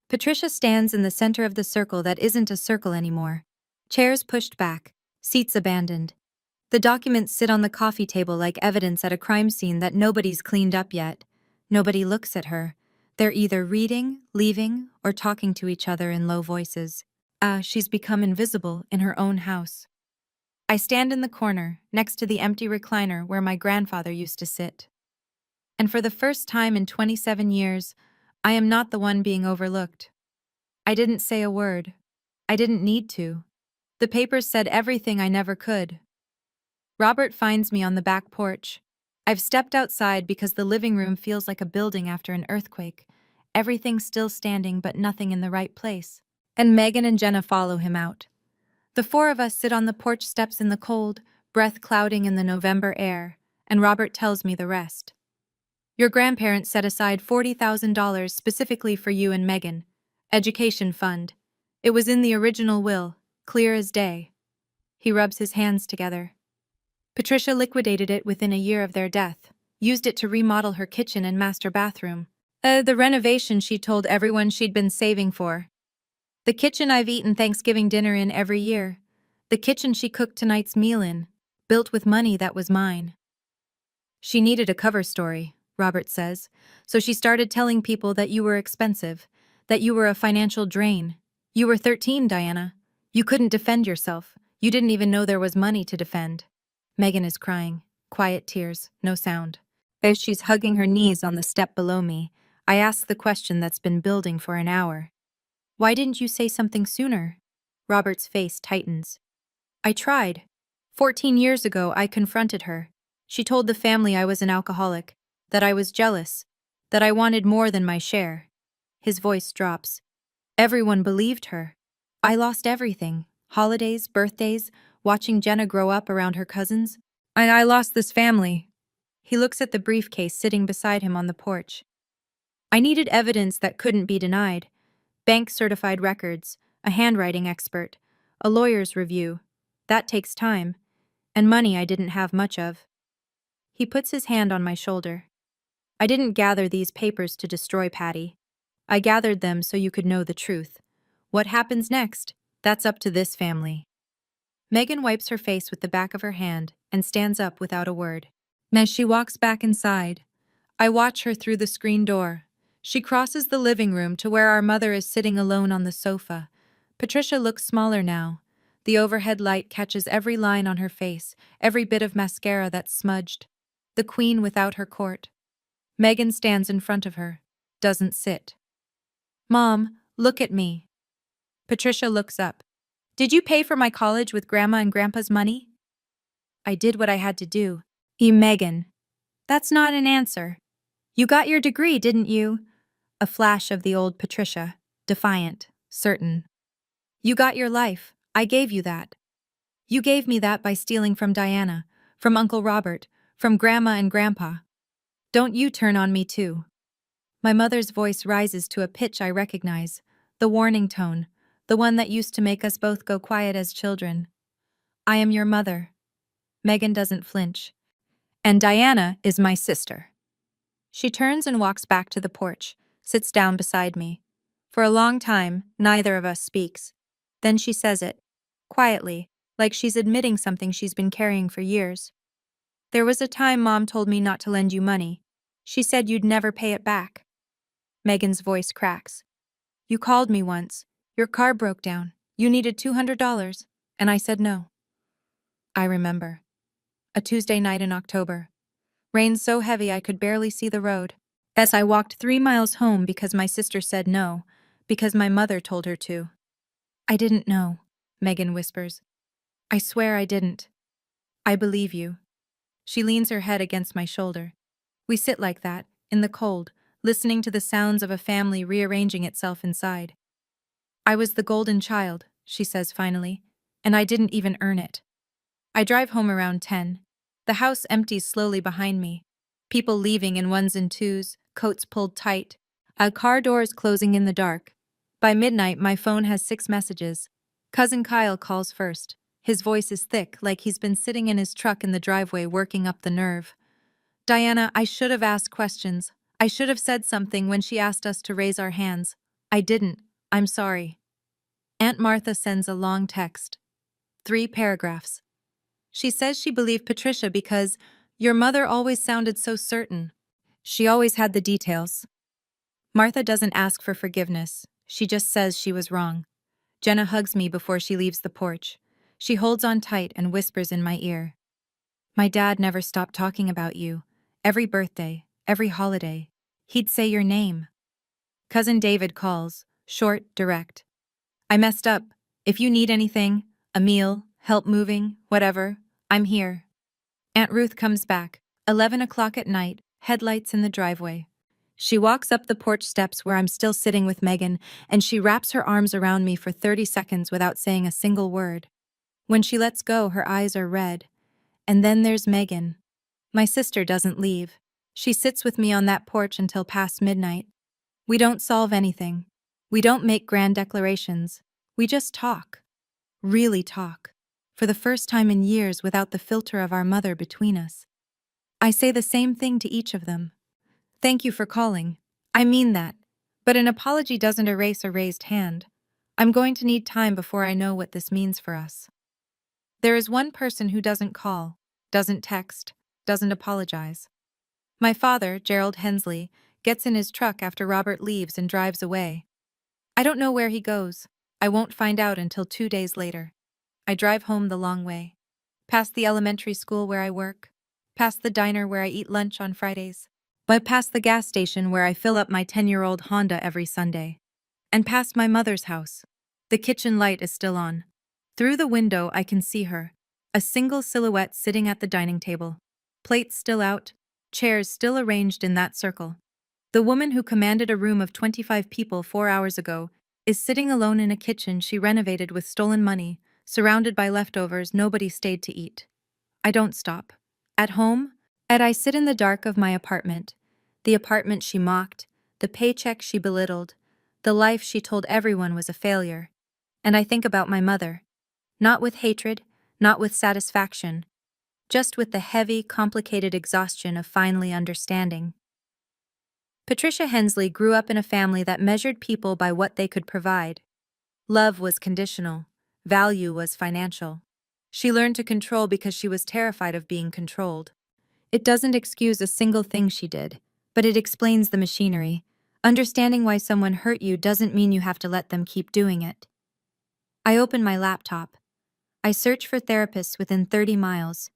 Patricia stands in the center of the circle that isn't a circle anymore. Chairs pushed back, seats abandoned. The documents sit on the coffee table like evidence at a crime scene that nobody's cleaned up yet. Nobody looks at her. They're either reading, leaving, or talking to each other in low voices. She's become invisible in her own house. I stand in the corner, next to the empty recliner where my grandfather used to sit. And for the first time in 27 years, I am not the one being overlooked. I didn't say a word. I didn't need to. The papers said everything I never could. Robert finds me on the back porch. I've stepped outside because the living room feels like a building after an earthquake. Everything's still standing but nothing in the right place. And Megan and Jenna follow him out. The 4 of us sit on the porch steps in the cold, breath clouding in the November air, and Robert tells me the rest. Your grandparents set aside $40,000 specifically for you and Megan. Education fund. It was in the original will, clear as day. He rubs his hands together. Patricia liquidated it within a year of their death, used it to remodel her kitchen and master bathroom. The renovation she told everyone she'd been saving for. The kitchen I've eaten Thanksgiving dinner in every year. The kitchen she cooked tonight's meal in, built with money that was mine. She needed a cover story, Robert says, so she started telling people that you were expensive, that you were a financial drain. You were 13, Diana. You couldn't defend yourself. You didn't even know there was money to defend. Megan is crying. Quiet tears, no sound. As she's hugging her knees on the step below me, I ask the question that's been building for an hour. Why didn't you say something sooner? Robert's face tightens. I tried. 14 years ago, I confronted her. She told the family I was an alcoholic, that I was jealous, that I wanted more than my share. His voice drops. Everyone believed her. I lost everything. Holidays, birthdays, watching Jenna grow up around her cousins. I lost this family. He looks at the briefcase sitting beside him on the porch. I needed evidence that couldn't be denied. Bank-certified records, a handwriting expert, a lawyer's review. That takes time. And money I didn't have much of. He puts his hand on my shoulder. I didn't gather these papers to destroy Patty. I gathered them so you could know the truth. What happens next? That's up to this family. Megan wipes her face with the back of her hand and stands up without a word. As she walks back inside, I watch her through the screen door. She crosses the living room to where our mother is sitting alone on the sofa. Patricia looks smaller now. The overhead light catches every line on her face, every bit of mascara that's smudged. The queen without her court. Megan stands in front of her, doesn't sit. Mom, look at me. Patricia looks up. Did you pay for my college with Grandma and Grandpa's money? I did what I had to do. Megan. That's not an answer. You got your degree, didn't you? A flash of the old Patricia, defiant, certain. You got your life. I gave you that. You gave me that by stealing from Diana, from Uncle Robert, from Grandma and Grandpa. Don't you turn on me too. My mother's voice rises to a pitch I recognize, the warning tone, the one that used to make us both go quiet as children. I am your mother. Megan doesn't flinch. And Diana is my sister. She turns and walks back to the porch, sits down beside me. For a long time, neither of us speaks. Then she says it, quietly, like she's admitting something she's been carrying for years. There was a time Mom told me not to lend you money. She said you'd never pay it back. Megan's voice cracks. You called me once. Your car broke down. You needed $200, and I said no. I remember. A Tuesday night in October. Rain so heavy I could barely see the road. As I walked 3 miles home because my sister said no, because my mother told her to. I didn't know, Megan whispers. I swear I didn't. I believe you. She leans her head against my shoulder. We sit like that, in the cold, listening to the sounds of a family rearranging itself inside. I was the golden child, she says finally, and I didn't even earn it. I drive home around 10. The house empties slowly behind me. People leaving in ones and twos, coats pulled tight. Car doors closing in the dark. By midnight, my phone has 6 messages. Cousin Kyle calls first. His voice is thick, like he's been sitting in his truck in the driveway working up the nerve. Diana, I should have asked questions. I should have said something when she asked us to raise our hands. I didn't. I'm sorry. Aunt Martha sends a long text. 3 paragraphs. She says she believed Patricia because your mother always sounded so certain. She always had the details. Martha doesn't ask for forgiveness. She just says she was wrong. Jenna hugs me before she leaves the porch. She holds on tight and whispers in my ear. My dad never stopped talking about you. Every birthday, every holiday, he'd say your name. Cousin David calls, short, direct. I messed up. If you need anything, a meal, help moving, whatever, I'm here. Aunt Ruth comes back, 11 o'clock at night, headlights in the driveway. She walks up the porch steps where I'm still sitting with Megan, and she wraps her arms around me for 30 seconds without saying a single word. When she lets go, her eyes are red. And then there's Megan. My sister doesn't leave. She sits with me on that porch until past midnight. We don't solve anything. We don't make grand declarations. We just talk. Really talk. for the first time in years without the filter of our mother between us. I say the same thing to each of them. Thank you for calling. I mean that. But an apology doesn't erase a raised hand. I'm going to need time before I know what this means for us. There is one person who doesn't call, doesn't text, doesn't apologize. My father, Gerald Hensley, gets in his truck after Robert leaves and drives away. I don't know where he goes. I won't find out until 2 days later. I drive home the long way. Past the elementary school where I work. Past the diner where I eat lunch on Fridays. But past the gas station where I fill up my 10-year-old Honda every Sunday. And past my mother's house. The kitchen light is still on. Through the window I can see her. A single silhouette sitting at the dining table. Plates still out. Chairs still arranged in that circle. The woman who commanded a room of 25 people 4 hours ago is sitting alone in a kitchen she renovated with stolen money, surrounded by leftovers nobody stayed to eat. I don't stop. At home, I sit in the dark of my apartment. The apartment she mocked, the paycheck she belittled, the life she told everyone was a failure. And I think about my mother. Not with hatred, not with satisfaction, just with the heavy, complicated exhaustion of finally understanding. Patricia Hensley grew up in a family that measured people by what they could provide. Love was conditional. Value was financial. She learned to control because she was terrified of being controlled. It doesn't excuse a single thing she did, but it explains the machinery. Understanding why someone hurt you doesn't mean you have to let them keep doing it. I open my laptop. I search for therapists within 30 miles.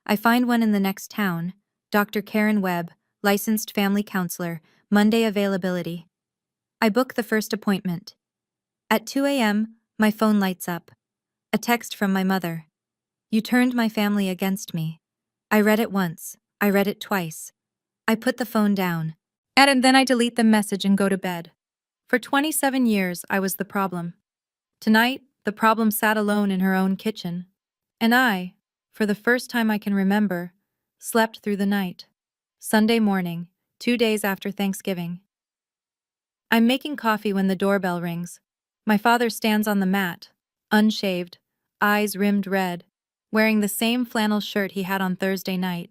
I find one in the next town, Dr. Karen Webb, licensed family counselor, Monday availability. I book the first appointment. At 2 a.m., my phone lights up. A text from my mother. You turned my family against me. I read it once. I read it twice. I put the phone down. And then I delete the message and go to bed. For 27 years, I was the problem. Tonight, the problem sat alone in her own kitchen. And I, for the first time I can remember, slept through the night. Sunday morning, 2 days after Thanksgiving. I'm making coffee when the doorbell rings. My father stands on the mat, unshaved, eyes rimmed red, wearing the same flannel shirt he had on Thursday night,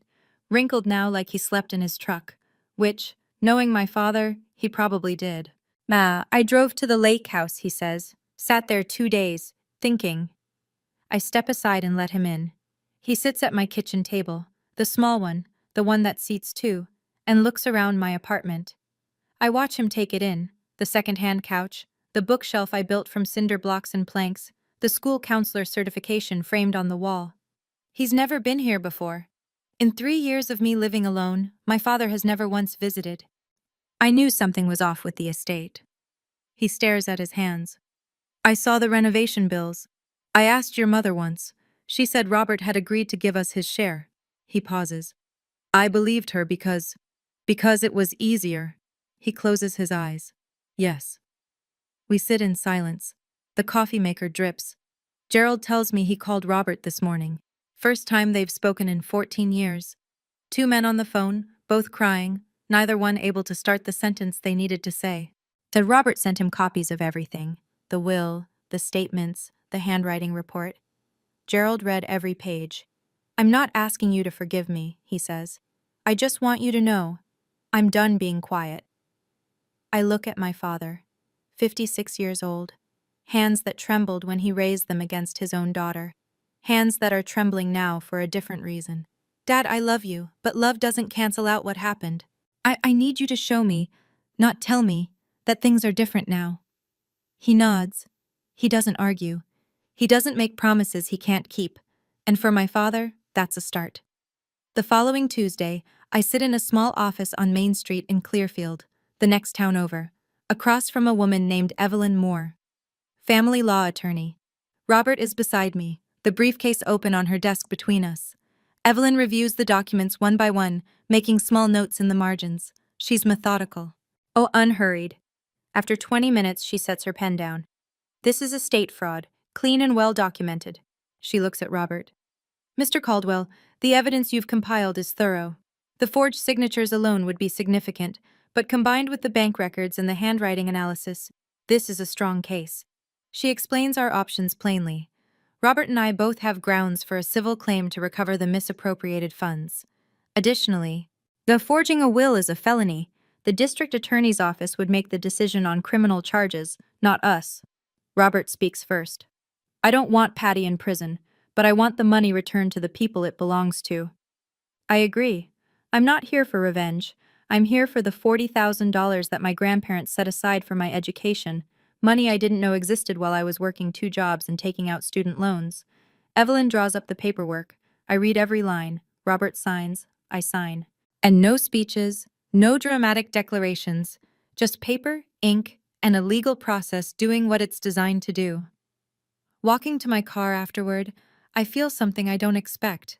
wrinkled now like he slept in his truck, which, knowing my father, he probably did. I drove to the lake house, he says, sat there 2 days, thinking. I step aside and let him in. He sits at my kitchen table, the small one, the one that seats two, and looks around my apartment. I watch him take it in, the second-hand couch, the bookshelf I built from cinder blocks and planks, the school counselor certification framed on the wall. He's never been here before. In 3 years of me living alone, my father has never once visited. I knew something was off with the estate. He stares at his hands. I saw the renovation bills. I asked your mother once. She said Robert had agreed to give us his share. He pauses. I believed her because it was easier. He closes his eyes. Yes. We sit in silence. The coffee maker drips. Gerald tells me he called Robert this morning. First time they've spoken in 14 years. 2 men on the phone, both crying, neither one able to start the sentence they needed to say. That Robert sent him copies of everything. The will, the statements, the handwriting report. Gerald read every page. I'm not asking you to forgive me, he says. I just want you to know. I'm done being quiet. I look at my father, 56 years old, hands that trembled when he raised them against his own daughter, hands that are trembling now for a different reason. Dad, I love you, but love doesn't cancel out what happened. I need you to show me, not tell me, that things are different now. He nods. He doesn't argue. He doesn't make promises he can't keep. And for my father, that's a start. The following Tuesday, I sit in a small office on Main Street in Clearfield, the next town over, across from a woman named Evelyn Moore. Family law attorney. Robert is beside me, the briefcase open on her desk between us. Evelyn reviews the documents one by one, making small notes in the margins. She's methodical. Oh, unhurried. After 20 minutes, she sets her pen down. This is estate fraud, clean and well documented. She looks at Robert. Mr. Caldwell, the evidence you've compiled is thorough. The forged signatures alone would be significant, but combined with the bank records and the handwriting analysis, this is a strong case. She explains our options plainly. Robert and I both have grounds for a civil claim to recover the misappropriated funds. Additionally, though forging a will is a felony, the district attorney's office would make the decision on criminal charges, not us. Robert speaks first. I don't want Patty in prison, but I want the money returned to the people it belongs to. I agree. I'm not here for revenge. I'm here for the $40,000 that my grandparents set aside for my education, money I didn't know existed while I was working 2 jobs and taking out student loans. Evelyn draws up the paperwork. I read every line. Robert signs. I sign. And no speeches, no dramatic declarations, just paper, ink, and a legal process doing what it's designed to do. Walking to my car afterward, I feel something I don't expect.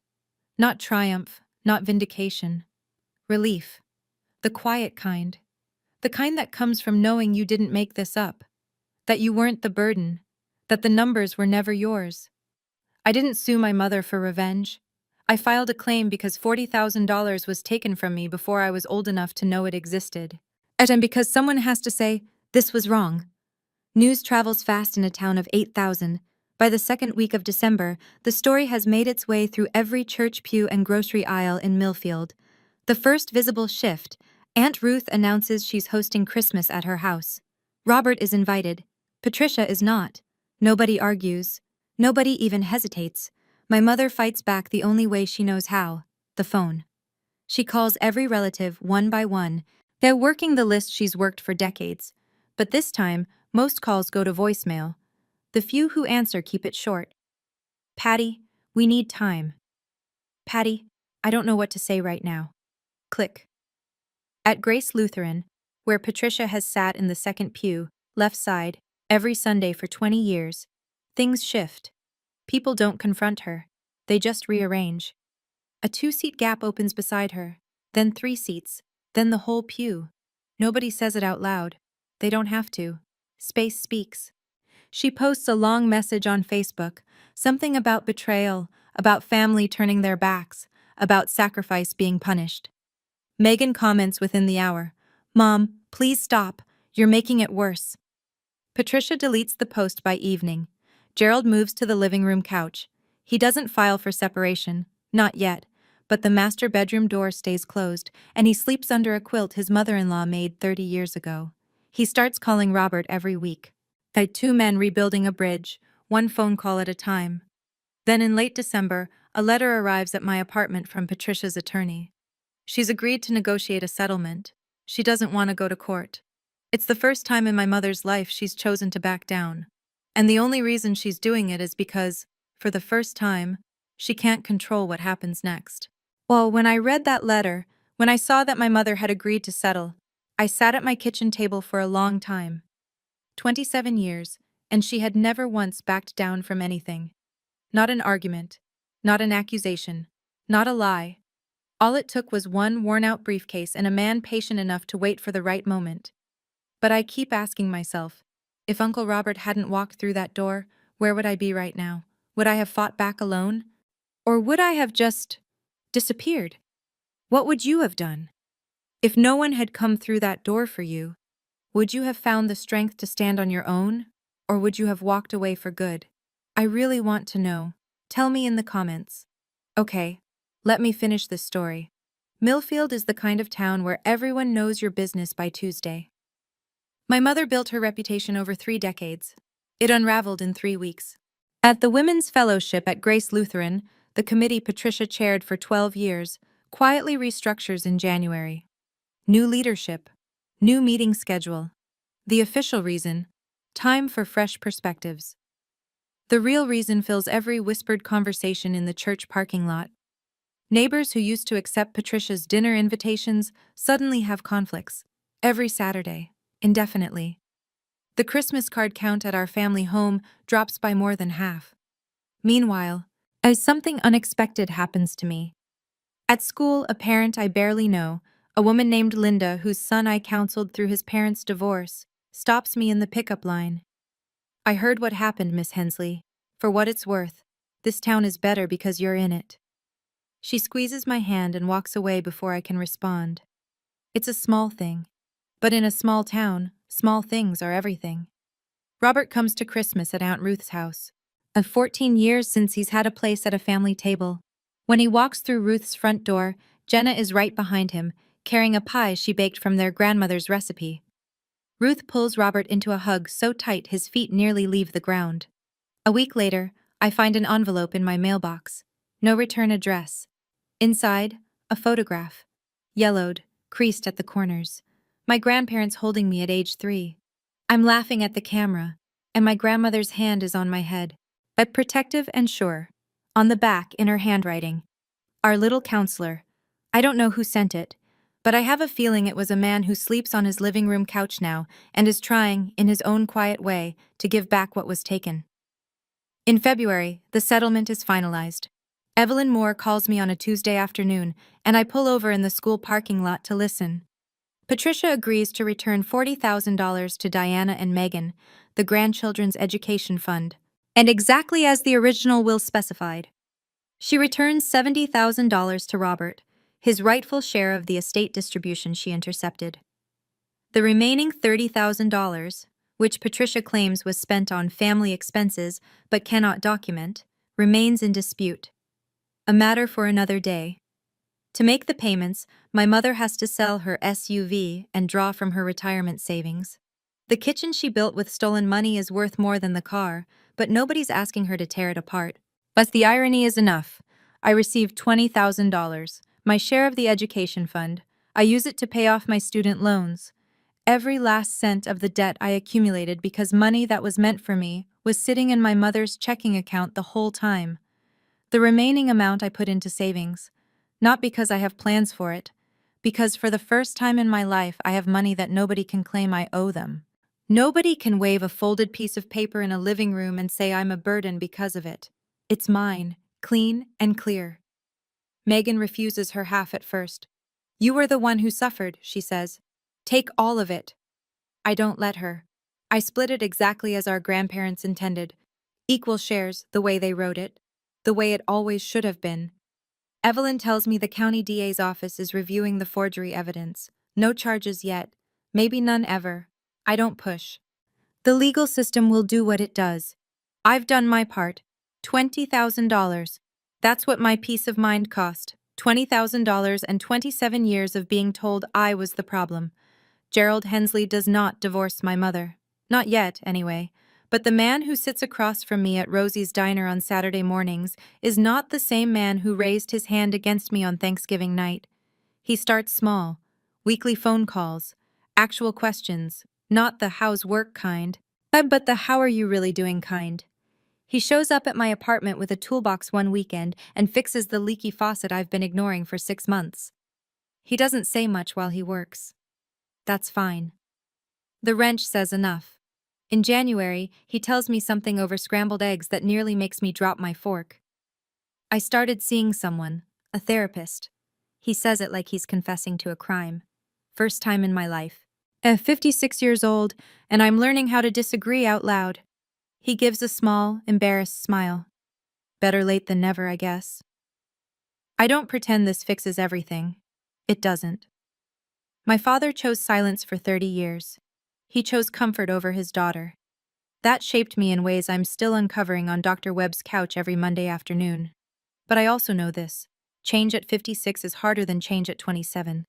Not triumph, not vindication. Relief. The quiet kind. The kind that comes from knowing you didn't make this up. That you weren't the burden. That the numbers were never yours. I didn't sue my mother for revenge. I filed a claim because $40,000 was taken from me before I was old enough to know it existed. And because someone has to say, this was wrong. News travels fast in a town of 8,000. By the second week of December, the story has made its way through every church pew and grocery aisle in Millfield. The first visible shift, Aunt Ruth announces she's hosting Christmas at her house. Robert is invited. Patricia is not. Nobody argues. Nobody even hesitates. My mother fights back the only way she knows how, the phone. She calls every relative one by one. They're working the list she's worked for decades. But this time, most calls go to voicemail. The few who answer keep it short. Patty, we need time. Patty, I don't know what to say right now. Click. At Grace Lutheran, where Patricia has sat in the second pew, left side, every Sunday for 20 years, things shift. People don't confront her. They just rearrange. A 2-seat gap opens beside her, then 3 seats, then the whole pew. Nobody says it out loud. They don't have to. Space speaks. She posts a long message on Facebook, something about betrayal, about family turning their backs, about sacrifice being punished. Megan comments within the hour, "Mom, please stop. You're making it worse." Patricia deletes the post by evening. Gerald moves to the living room couch. He doesn't file for separation, not yet, but the master bedroom door stays closed, and he sleeps under a quilt his mother-in-law made 30 years ago. He starts calling Robert every week. Like 2 men rebuilding a bridge, 1 phone call at a time. Then in late December, a letter arrives at my apartment from Patricia's attorney. She's agreed to negotiate a settlement. She doesn't want to go to court. It's the first time in my mother's life she's chosen to back down. And the only reason she's doing it is because, for the first time, she can't control what happens next. Well, when I read that letter, when I saw that my mother had agreed to settle, I sat at my kitchen table for a long time. 27 years, and she had never once backed down from anything. Not an argument, not an accusation, not a lie. All it took was 1 worn-out briefcase and a man patient enough to wait for the right moment. But I keep asking myself, if Uncle Robert hadn't walked through that door, where would I be right now? Would I have fought back alone? Or would I have just disappeared? What would you have done? If no one had come through that door for you, would you have found the strength to stand on your own? Or would you have walked away for good? I really want to know. Tell me in the comments. Okay, let me finish this story. Millfield is the kind of town where everyone knows your business by Tuesday. My mother built her reputation over 3 decades. It unraveled in 3 weeks. At the Women's Fellowship at Grace Lutheran, the committee Patricia chaired for 12 years, quietly restructures in January. New leadership. New meeting schedule. The official reason, time for fresh perspectives. The real reason fills every whispered conversation in the church parking lot. Neighbors who used to accept Patricia's dinner invitations suddenly have conflicts. Every Saturday, indefinitely. The Christmas card count at our family home drops by more than half. Meanwhile, as something unexpected happens to me. At school, a parent I barely know, a woman named Linda whose son I counseled through his parents' divorce, stops me in the pickup line. "I heard what happened, Miss Hensley. For what it's worth, this town is better because you're in it." She squeezes my hand and walks away before I can respond. It's a small thing. But in a small town, small things are everything. Robert comes to Christmas at Aunt Ruth's house. Of 14 years since he's had a place at a family table. When he walks through Ruth's front door, Jenna is right behind him, carrying a pie she baked from their grandmother's recipe. Ruth pulls Robert into a hug so tight his feet nearly leave the ground. A week later, I find an envelope in my mailbox. No return address. Inside, a photograph. Yellowed, creased at the corners. My grandparents holding me at age 3. I'm laughing at the camera, and my grandmother's hand is on my head, but protective and sure. On the back, in her handwriting, our little counselor. I don't know who sent it, but I have a feeling it was a man who sleeps on his living room couch now and is trying, in his own quiet way, to give back what was taken. In February, the settlement is finalized. Evelyn Moore calls me on a Tuesday afternoon, and I pull over in the school parking lot to listen. Patricia agrees to return $40,000 to Diana and Megan, the grandchildren's education fund, and exactly as the original will specified. She returns $70,000 to Robert, his rightful share of the estate distribution she intercepted. The remaining $30,000, which Patricia claims was spent on family expenses but cannot document, remains in dispute. A matter for another day. To make the payments, my mother has to sell her SUV and draw from her retirement savings. The kitchen she built with stolen money is worth more than the car, but nobody's asking her to tear it apart. But the irony is enough. I received $20,000, my share of the education fund. I use it to pay off my student loans. Every last cent of the debt I accumulated because money that was meant for me was sitting in my mother's checking account the whole time. The remaining amount I put into savings, not because I have plans for it, because for the first time in my life I have money that nobody can claim I owe them. Nobody can wave a folded piece of paper in a living room and say I'm a burden because of it. It's mine, clean and clear. Megan refuses her half at first. You were the one who suffered, she says. Take all of it. I don't let her. I split it exactly as our grandparents intended. Equal shares, the way they wrote it. The way it always should have been. Evelyn tells me the county DA's office is reviewing the forgery evidence. No charges yet. Maybe none ever. I don't push. The legal system will do what it does. I've done my part. $20,000. That's what my peace of mind cost. $20,000 and 27 years of being told I was the problem. Gerald Hensley does not divorce my mother. Not yet, anyway. But the man who sits across from me at Rosie's Diner on Saturday mornings is not the same man who raised his hand against me on Thanksgiving night. He starts small. Weekly phone calls. Actual questions. Not the how's work kind, but the how are you really doing kind. He shows up at my apartment with a toolbox one weekend and fixes the leaky faucet I've been ignoring for 6 months. He doesn't say much while he works. That's fine. The wrench says enough. In January, he tells me something over scrambled eggs that nearly makes me drop my fork. I started seeing someone, a therapist. He says it like he's confessing to a crime. First time in my life. 56 years old, and I'm learning how to disagree out loud. He gives a small, embarrassed smile. Better late than never, I guess. I don't pretend this fixes everything. It doesn't. My father chose silence for 30 years. He chose comfort over his daughter. That shaped me in ways I'm still uncovering on Dr. Webb's couch every Monday afternoon. But I also know this. Change at 56 is harder than change at 27.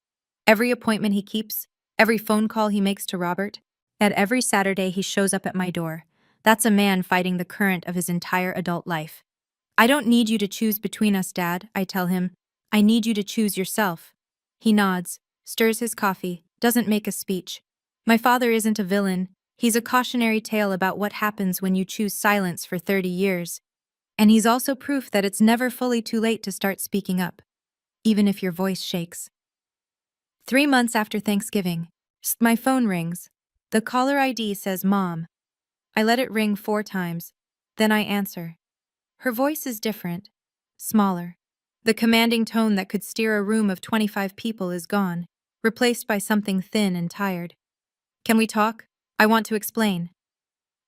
Every appointment he keeps, every phone call he makes to Robert, at every Saturday he shows up at my door. That's a man fighting the current of his entire adult life. I don't need you to choose between us, Dad, I tell him. I need you to choose yourself. He nods, stirs his coffee, doesn't make a speech. My father isn't a villain. He's a cautionary tale about what happens when you choose silence for 30 years. And he's also proof that it's never fully too late to start speaking up, even if your voice shakes. 3 months after Thanksgiving, my phone rings. The caller ID says Mom. I let it ring 4 times. Then I answer. Her voice is different, smaller. The commanding tone that could steer a room of 25 people is gone, replaced by something thin and tired. Can we talk? I want to explain.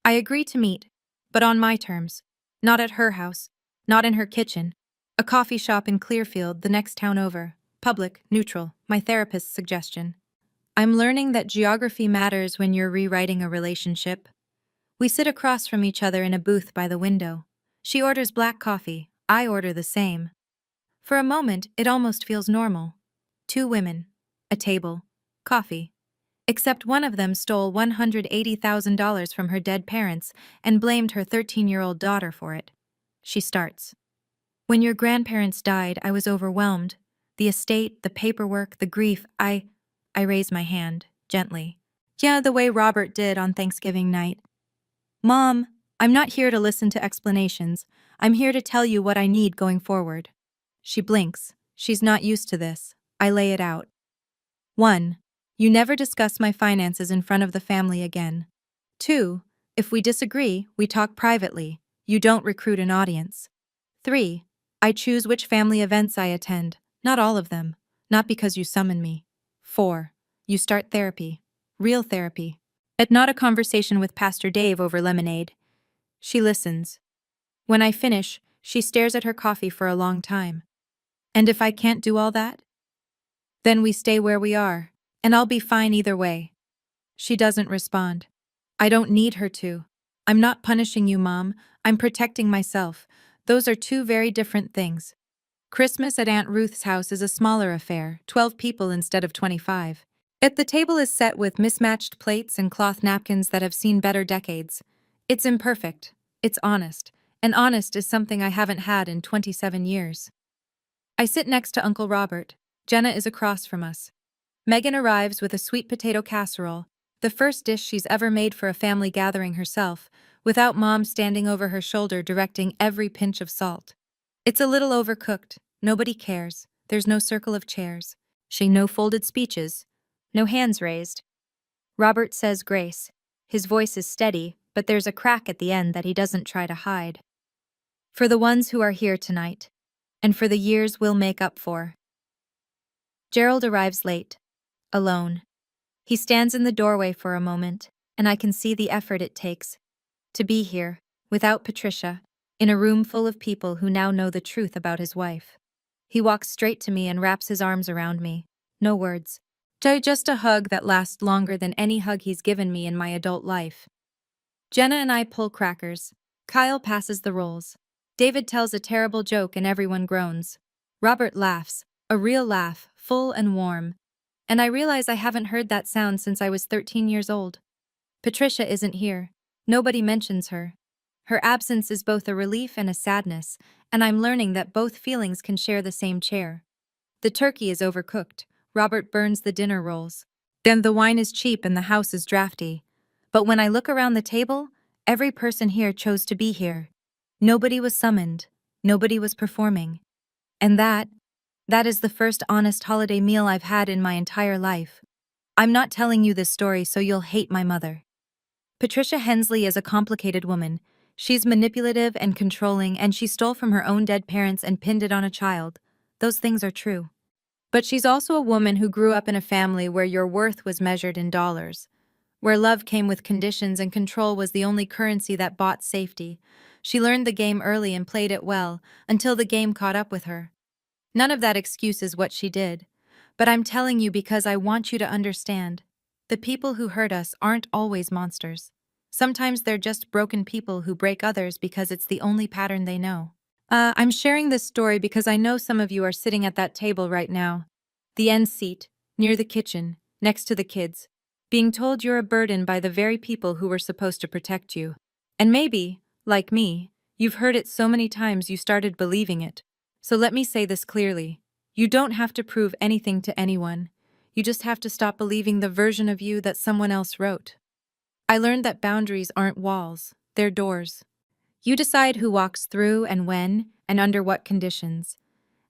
I agree to meet, but on my terms. Not at her house, not in her kitchen. A coffee shop in Clearfield, the next town over. Public, neutral, my therapist's suggestion. I'm learning that geography matters when you're rewriting a relationship. We sit across from each other in a booth by the window. She orders black coffee, I order the same. For a moment, it almost feels normal. Two women, a table, coffee. Except one of them stole $180,000 from her dead parents and blamed her 13-year-old daughter for it. She starts. When your grandparents died, I was overwhelmed. The estate, the paperwork, the grief, I raise my hand, gently. Yeah, the way Robert did on Thanksgiving night. Mom, I'm not here to listen to explanations. I'm here to tell you what I need going forward. She blinks. She's not used to this. I lay it out. 1. You never discuss my finances in front of the family again. 2. If we disagree, we talk privately. You don't recruit an audience. 3. I choose which family events I attend, not all of them, not because you summon me. 4. You start therapy. Real therapy. Not a conversation with Pastor Dave over lemonade. She listens. When I finish, she stares at her coffee for a long time. And if I can't do all that? Then we stay where we are, and I'll be fine either way. She doesn't respond. I don't need her to. I'm not punishing you, Mom. I'm protecting myself. Those are two very different things. Christmas at Aunt Ruth's house is a smaller affair, 12 people instead of 25. The table is set with mismatched plates and cloth napkins that have seen better decades. It's imperfect. It's honest. And honest is something I haven't had in 27 years. I sit next to Uncle Robert. Jenna is across from us. Megan arrives with a sweet potato casserole, the first dish she's ever made for a family gathering herself, without Mom standing over her shoulder directing every pinch of salt. It's a little overcooked. Nobody cares. There's no circle of chairs. No folded speeches. No hands raised. Robert says grace. His voice is steady, but there's a crack at the end that he doesn't try to hide. For the ones who are here tonight, and for the years we'll make up for. Gerald arrives late, alone. He stands in the doorway for a moment, and I can see the effort it takes to be here, without Patricia, in a room full of people who now know the truth about his wife. He walks straight to me and wraps his arms around me. No words. Just a hug that lasts longer than any hug he's given me in my adult life. Jenna and I pull crackers. Kyle passes the rolls. David tells a terrible joke and everyone groans. Robert laughs, a real laugh, full and warm. And I realize I haven't heard that sound since I was 13 years old. Patricia isn't here. Nobody mentions her. Her absence is both a relief and a sadness, and I'm learning that both feelings can share the same chair. The turkey is overcooked. Robert burns the dinner rolls. Then the wine is cheap and the house is drafty. But when I look around the table, every person here chose to be here. Nobody was summoned. Nobody was performing. And that is the first honest holiday meal I've had in my entire life. I'm not telling you this story so you'll hate my mother. Patricia Hensley is a complicated woman. She's manipulative and controlling, and she stole from her own dead parents and pinned it on a child. Those things are true. But she's also a woman who grew up in a family where your worth was measured in dollars, where love came with conditions and control was the only currency that bought safety. She learned the game early and played it well, until the game caught up with her. None of that excuses what she did. But I'm telling you because I want you to understand. The people who hurt us aren't always monsters. Sometimes they're just broken people who break others because it's the only pattern they know. I'm sharing this story because I know some of you are sitting at that table right now. The end seat, near the kitchen, next to the kids, being told you're a burden by the very people who were supposed to protect you. And maybe, like me, you've heard it so many times you started believing it. So let me say this clearly. You don't have to prove anything to anyone. You just have to stop believing the version of you that someone else wrote. I learned that boundaries aren't walls, they're doors. You decide who walks through and when and under what conditions.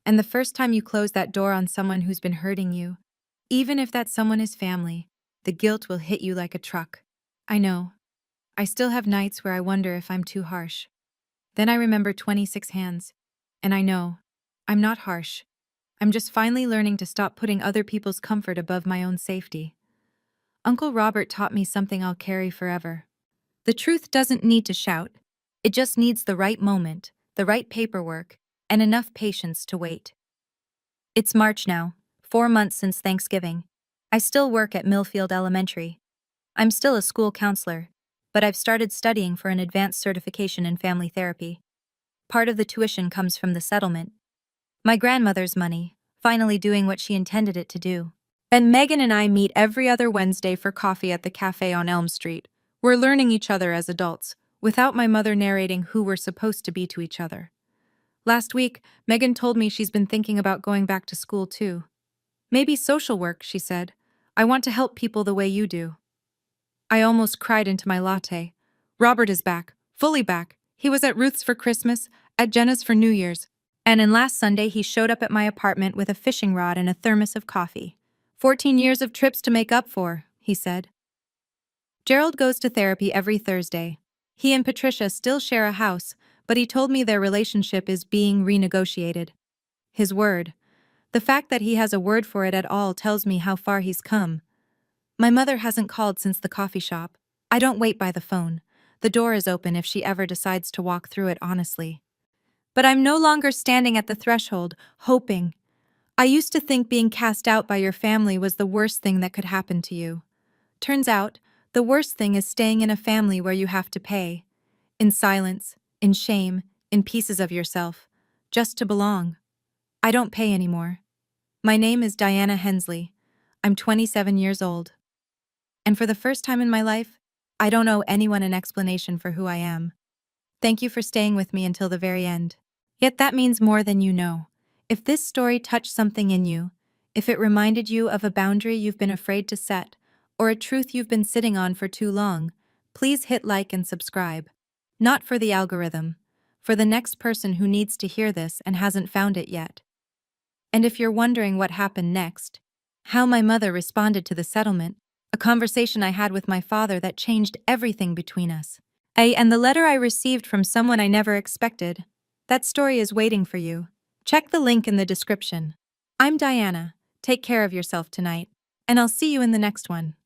And the first time you close that door on someone who's been hurting you, even if that someone is family, the guilt will hit you like a truck. I know. I still have nights where I wonder if I'm too harsh. Then I remember 26 hands. And I know. I'm not harsh. I'm just finally learning to stop putting other people's comfort above my own safety. Uncle Robert taught me something I'll carry forever. The truth doesn't need to shout. It just needs the right moment, the right paperwork, and enough patience to wait. It's March now, 4 months since Thanksgiving. I still work at Millfield Elementary. I'm still a school counselor, but I've started studying for an advanced certification in family therapy. Part of the tuition comes from the settlement. My grandmother's money, finally doing what she intended it to do. And Megan and I meet every other Wednesday for coffee at the cafe on Elm Street. We're learning each other as adults, without my mother narrating who we're supposed to be to each other. Last week, Megan told me she's been thinking about going back to school too. Maybe social work, she said. I want to help people the way you do. I almost cried into my latte. Robert is back, fully back. He was at Ruth's for Christmas, at Jenna's for New Year's, and then last Sunday he showed up at my apartment with a fishing rod and a thermos of coffee. 14 years of trips to make up for, he said. Gerald goes to therapy every Thursday. He and Patricia still share a house, but he told me their relationship is being renegotiated. His word. The fact that he has a word for it at all tells me how far he's come. My mother hasn't called since the coffee shop. I don't wait by the phone. The door is open if she ever decides to walk through it honestly. But I'm no longer standing at the threshold, hoping. I used to think being cast out by your family was the worst thing that could happen to you. Turns out, the worst thing is staying in a family where you have to pay. In silence, in shame, in pieces of yourself. Just to belong. I don't pay anymore. My name is Diana Hensley. I'm 27 years old. And for the first time in my life, I don't owe anyone an explanation for who I am. Thank you for staying with me until the very end. Yet that means more than you know. If this story touched something in you, if it reminded you of a boundary you've been afraid to set, or a truth you've been sitting on for too long, please hit like and subscribe. Not for the algorithm, for the next person who needs to hear this and hasn't found it yet. And if you're wondering what happened next, how my mother responded to the settlement, a conversation I had with my father that changed everything between us. And the letter I received from someone I never expected, that story is waiting for you. Check the link in the description. I'm Diana. Take care of yourself tonight, and I'll see you in the next one.